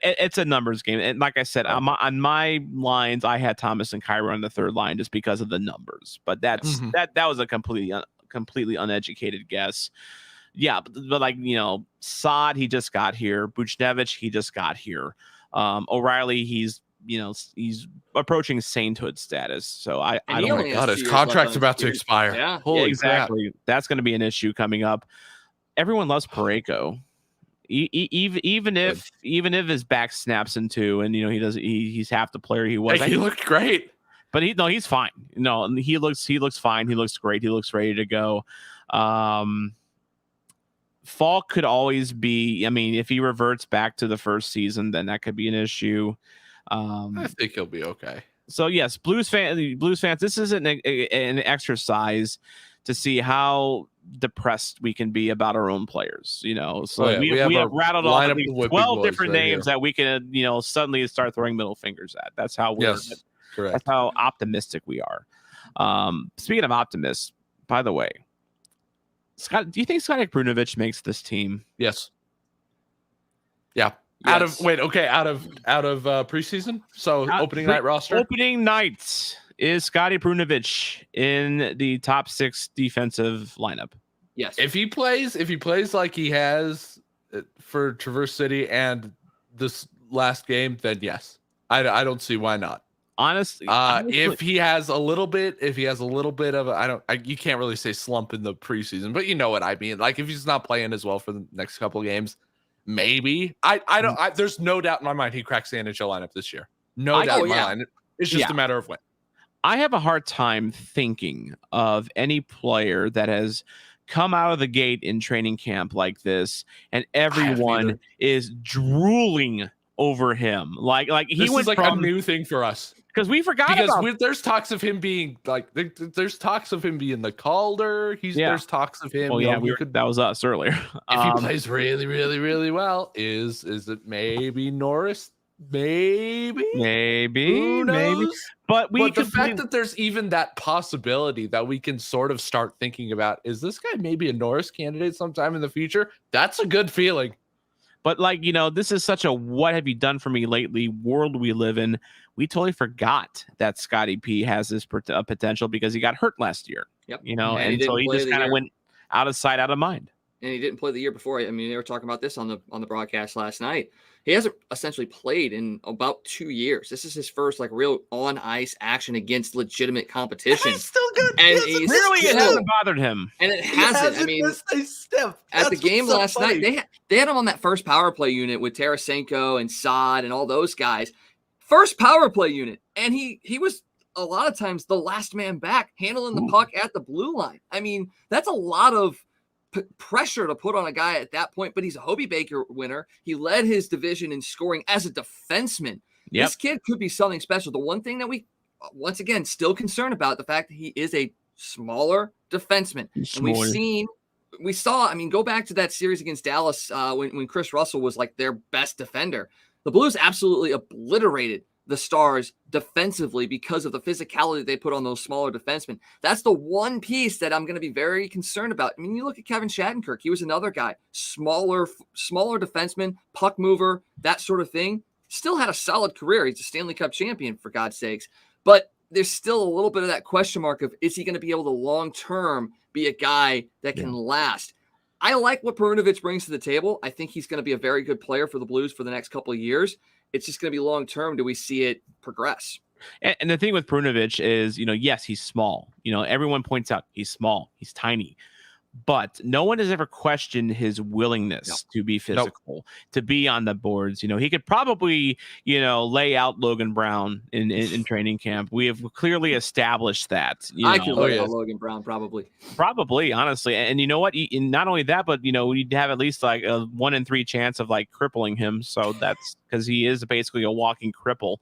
it's a numbers game. And like I said, on my lines, I had Thomas and Kyra on the third line just because of the numbers. But that was a completely uneducated guess. Yeah, but like Saad, he just got here. Buchnevich, he just got here. O'Reilly, he's approaching sainthood status. So I don't know.
God, his contract's about to expire.
Yeah,
exactly. Crap. That's going to be an issue coming up. Everyone loves Parayko. Even if his back snaps in two and he's half the player he was.
He looked great.
But he's fine. No, he looks fine. He looks great. He looks ready to go. Falk could always be, if he reverts back to the first season, then that could be an issue.
I think he'll be okay.
So yes, Blues fans, this isn't an exercise to see how depressed we can be about our own players. So we have rattled off at least 12 different names that we can, suddenly start throwing middle fingers at. That's how correct. That's how optimistic we are. Speaking of optimists, by the way, Scott, do you think Scott Brunovich makes this team?
Yes. Yeah. Out of preseason, so opening night roster.
Opening night is Scotty Brunovich in the top 6 defensive lineup.
Yes,
if he plays like he has for Traverse City and this last game, then yes, I don't see why not.
Honestly,
if he has a little bit of you can't really say slump in the preseason, but you know what I mean. Like if he's not playing as well for the next couple of games. Maybe there's no doubt in my mind he cracks the NHL lineup this year. No doubt in my mind. It's just a matter of when.
I have a hard time thinking of any player that has come out of the gate in training camp like this, and everyone is drooling over him. Like he went
like a new thing for us.
Because we forgot
there's talks of him being there's talks of him being the Calder. There's talks of him.
Oh yeah, that was us earlier.
If he plays really, really, really well, is it maybe Norris? Maybe. But the fact that there's even that possibility that we can sort of start thinking about, is this guy maybe a Norris candidate sometime in the future? That's a good feeling.
But this is such a what have you done for me lately world we live in. We totally forgot that Scotty P has this potential because he got hurt last year.
Yep.
And so he just kind of went out of sight, out of mind.
And he didn't play the year before. I mean, they were talking about this on the broadcast last night. He hasn't essentially played in about 2 years. This is his first real on ice action against legitimate competition.
And he's still good.
And it hasn't bothered him.
And it hasn't. I mean, at the game last night, they had him on that first power play unit with Tarasenko and Saad and all those guys. First power play unit. And he was a lot of times the last man back handling the puck at the blue line. I mean, that's a lot of pressure to put on a guy at that point, but he's a Hobie Baker winner. He led his division in scoring as a defenseman. Yep. This kid could be something special. The one thing that we, once again, still concerned about, the fact that he is a smaller defenseman. And we saw, I mean, go back to that series against Dallas when Chris Russell was like their best defender. The Blues absolutely obliterated the Stars defensively because of the physicality they put on those smaller defensemen. That's the one piece that I'm going to be very concerned about. I mean, you look at Kevin Shattenkirk. He was another guy, smaller defenseman, puck mover, that sort of thing. Still had a solid career. He's a Stanley Cup champion, for God's sakes. But there's still a little bit of that question mark of, is he going to be able to long-term be a guy that can last? I like what Perunovic brings to the table. I think he's going to be a very good player for the Blues for the next couple of years. It's just going to be long-term. Do we see it progress?
And the thing with Perunovic is, yes, he's small. Everyone points out he's small. He's tiny. But no one has ever questioned his willingness to be physical, to be on the boards. He could probably, lay out Logan Brown in training camp. We have clearly established that.
I could lay out Logan Brown, probably,
honestly. And you know what? Not only that, but we'd have at least like a 1 in 3 chance of like crippling him. So that's because he is basically a walking cripple.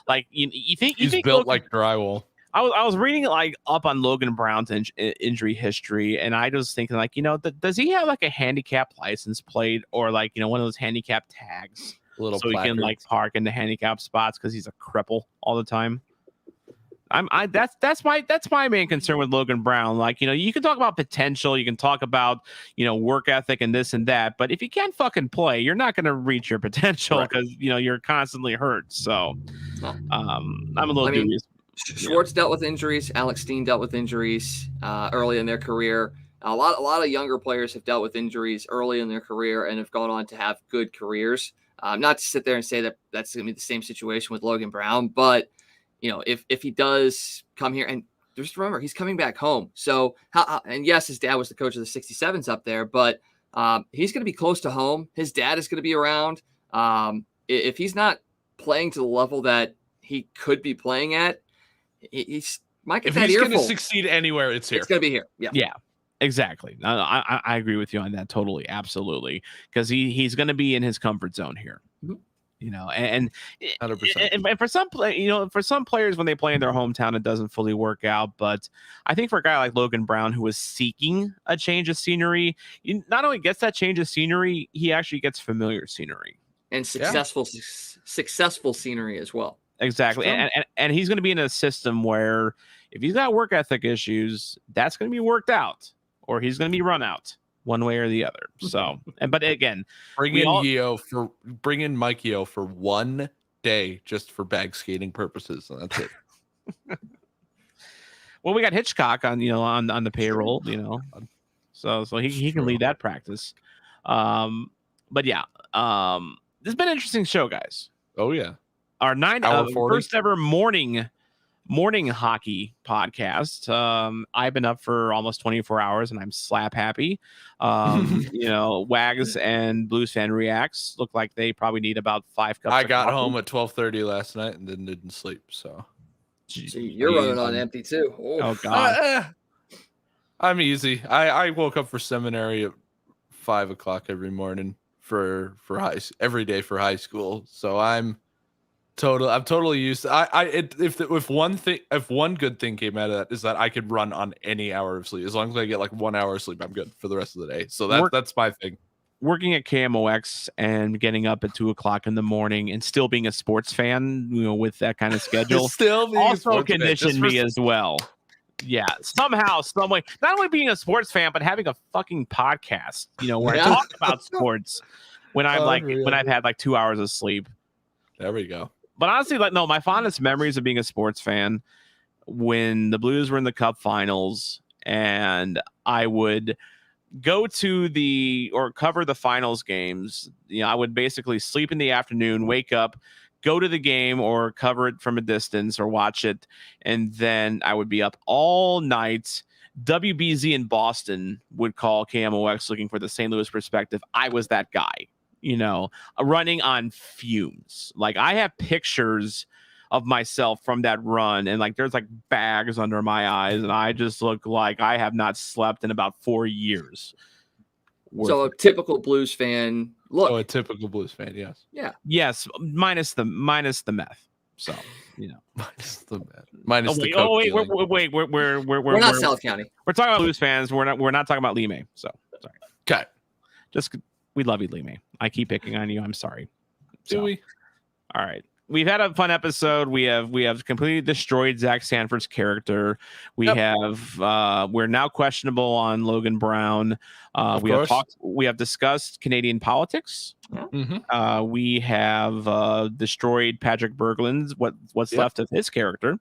Like you think
he's built like drywall.
I was reading like up on Logan Brown's injury history, and I was thinking like, does he have like a handicap license plate or like, one of those handicap tags so he can like park in the handicap spots because he's a cripple all the time? That's my main concern with Logan Brown. Like, you can talk about potential, you can talk about, work ethic and this and that, but if you can't fucking play, you're not going to reach your potential because, you're constantly hurt. So I'm a little dubious.
Schwartz dealt with injuries. Alex Steen dealt with injuries early in their career. A lot of younger players have dealt with injuries early in their career and have gone on to have good careers. Not to sit there and say that that's going to be the same situation with Logan Brown, but if he does come here, and just remember he's coming back home. So and yes, his dad was the coach of the 67s up there, but he's going to be close to home. His dad is going to be around. If he's not playing to the level that he could be playing at, he's might get
if
that
he's
earful.
Going to succeed anywhere, it's here.
It's going to be here.
Yeah, exactly. I agree with you on that totally, absolutely, because he's going to be in his comfort zone here. Mm-hmm. And 100%. And for some players when they play in their hometown, it doesn't fully work out. But I think for a guy like Logan Brown, who is seeking a change of scenery, he not only gets that change of scenery, he actually gets familiar scenery
and successful scenery as well.
Exactly. And he's going to be in a system where if he's got work ethic issues, that's going to be worked out, or he's going to be run out one way or the other. So, but again,
bring in Mike Yeo for 1 day just for bag skating purposes. And that's it.
Well, we got Hitchcock on the payroll, so he can lead that practice. But yeah, this has been an interesting show, guys.
Oh yeah.
Our first ever morning hockey podcast. I've been up for almost 24 hours and I'm slap happy. Wags and BluesFanReacts look like they probably need about 5 cups.
I got home at 12:30 last night and then didn't sleep. So
you're running on empty too.
Oh God.
I'm easy. I woke up for seminary at 5 o'clock every morning for every day for high school. So I'm totally used to if one good thing came out of that is that I could run on any hour of sleep. As long as I get like 1 hour of sleep, I'm good for the rest of the day. So that's my thing.
Working at KMOX and getting up at 2 o'clock in the morning and still being a sports fan, with that kind of schedule,
still
also conditioned me as well. Yeah, somehow, some way, not only being a sports fan, but having a fucking podcast, where I talk about sports when I've had like 2 hours of sleep.
There we go.
But honestly, my fondest memories of being a sports fan when the Blues were in the Cup Finals, and I would go to or cover the finals games. I would basically sleep in the afternoon, wake up, go to the game or cover it from a distance or watch it, and then I would be up all night. WBZ in Boston would call KMOX looking for the St. Louis perspective. I was that guy. Running on fumes. Like, I have pictures of myself from that run, and like there's like bags under my eyes, and I just look like I have not slept in about 4 years.
So a typical Blues fan look.
Oh, a typical Blues fan, yes.
Yeah.
Yes, minus the meth. So,
minus the meth. Minus the
coke.
Wait,
we're
not South County.
We're talking about Blues fans. We're not talking about Lee May. So, sorry.
Okay.
Just we love you, Lee May. I keep picking on you. I'm sorry.
Do we?
All right. We've had a fun episode. We have completely destroyed Zach Sanford's character. We're now questionable on Logan Brown. We have discussed Canadian politics.
Yeah.
We have destroyed Patrik Berglund's what's left of his character.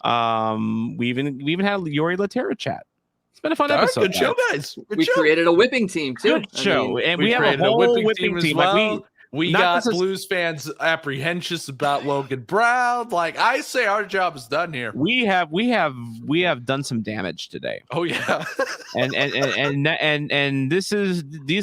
We even had Yuri Laterra chat. It's been a fun episode.
Good show, guys.
We created a whipping team too.
Good show, and we have a whole whipping team.
Well. We got Blues fans apprehensious about Logan Brown. Like I say, our job is done here.
We have done some damage today.
Oh yeah,
and these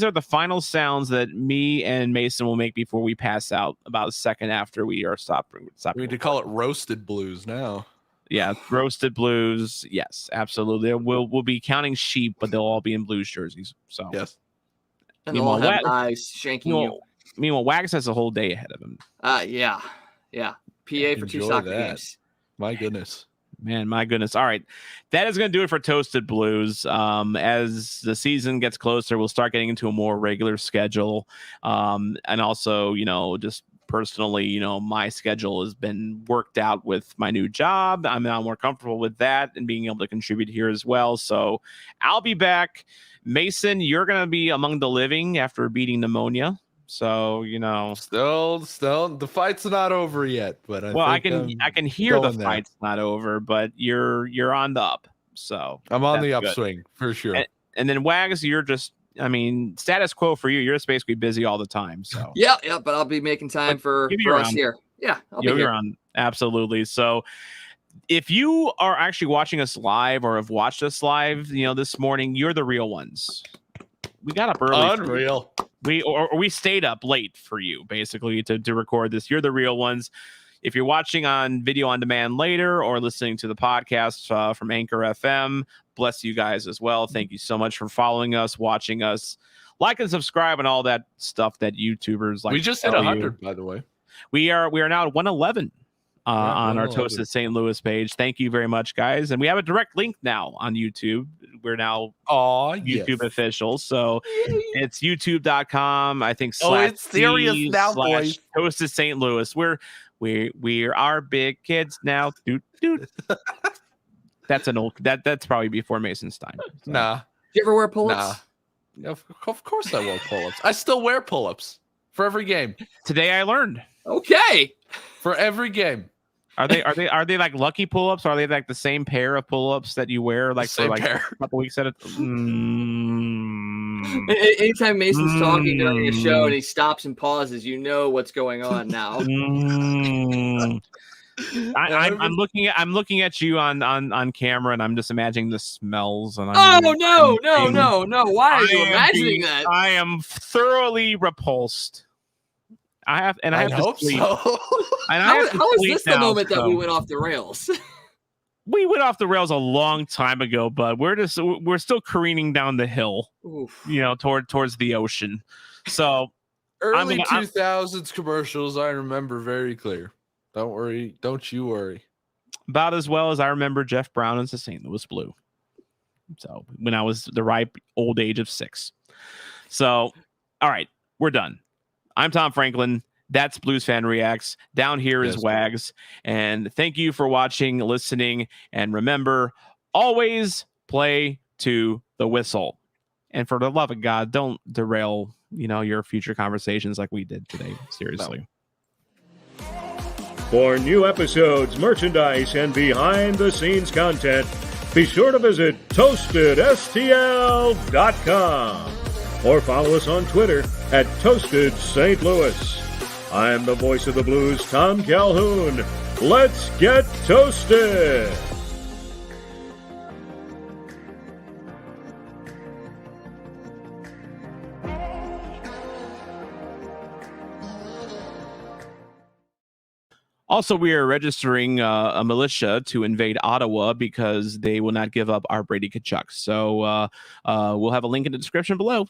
are the final sounds that me and Mason will make before we pass out. About a second after we are stopping.
We need to call it roasted blues now.
Yeah, roasted blues. Yes, absolutely. We'll be counting sheep, but they'll all be in Blues jerseys. So
yes,
and they'll all have eyes shanking you.
Meanwhile, Wags has a whole day ahead of him.
Yeah. PA for 2 soccer games.
My goodness.
Man, my goodness. All right. That is going to do it for Toasted Blues. As the season gets closer, we'll start getting into a more regular schedule. And also, just personally, my schedule has been worked out with my new job. I'm now more comfortable with that and being able to contribute here as well. So I'll be back. Mason, you're going to be among the living after beating pneumonia. So
still the fight's not over yet, but
I can hear the fight's not over, but you're on the up. So
I'm on the upswing for sure.
And then Wags, you're just status quo for you. You're just basically busy all the time. So
yeah, but I'll be making time for us here. Yeah, I'll be here.
Around. Absolutely. So if you are actually watching us live or have watched us live, this morning, you're the real ones. We got up early.
Unreal.
We stayed up late for you, basically, to record this. You're the real ones. If you're watching on video on demand later or listening to the podcast from Anchor FM, bless you guys as well. Thank you so much for following us, watching us, like and subscribe, and all that stuff that YouTubers like.
We just hit 100, by the way.
We are now at 111. On our Toasted St. Louis page. Thank you very much, guys. And we have a direct link now on YouTube. We're now YouTube official. So it's youtube.com, I think.
It's serious now, boys.
Toasted St. Louis. We are big kids now. Doot. That's that's probably before Mason's time. So.
Nah.
Do you ever wear pull-ups?
Nah. Of course I wear pull-ups. I still wear pull-ups for every game.
Today I learned.
Okay.
For every game.
Are they like lucky pull-ups? Or are they like the same pair of pull-ups that you wear for like a couple weeks at a
Anytime Mason's talking during a show and he stops and pauses, you know what's going on now.
I'm looking at you on camera and I'm just imagining the smells. And
no! Why are you imagining that?
I am thoroughly repulsed. I have to sleep.
So.
And
how is this the moment that we went off the rails?
We went off the rails a long time ago, but we're still careening down the hill.
Oof.
Towards the ocean. So
early 2000s commercials, I remember very clear. Don't you worry.
About as well as I remember Jeff Brown as the St. Louis Blue. So when I was the ripe old age of 6. So, all right, we're done. I'm Tom Franklin. That's BluesFanReacts. Down here is Wags. And thank you for watching, listening, and remember, always play to the whistle. And for the love of God, don't derail, your future conversations like we did today. Seriously.
For new episodes, merchandise, and behind-the-scenes content, be sure to visit ToastedSTL.com or follow us on Twitter at Toasted St. Louis. I'm the voice of the Blues, Tom Calhoun. Let's get toasted!
Also, we are registering a militia to invade Ottawa because they will not give up our Brady Tkachuk. So we'll have a link in the description below.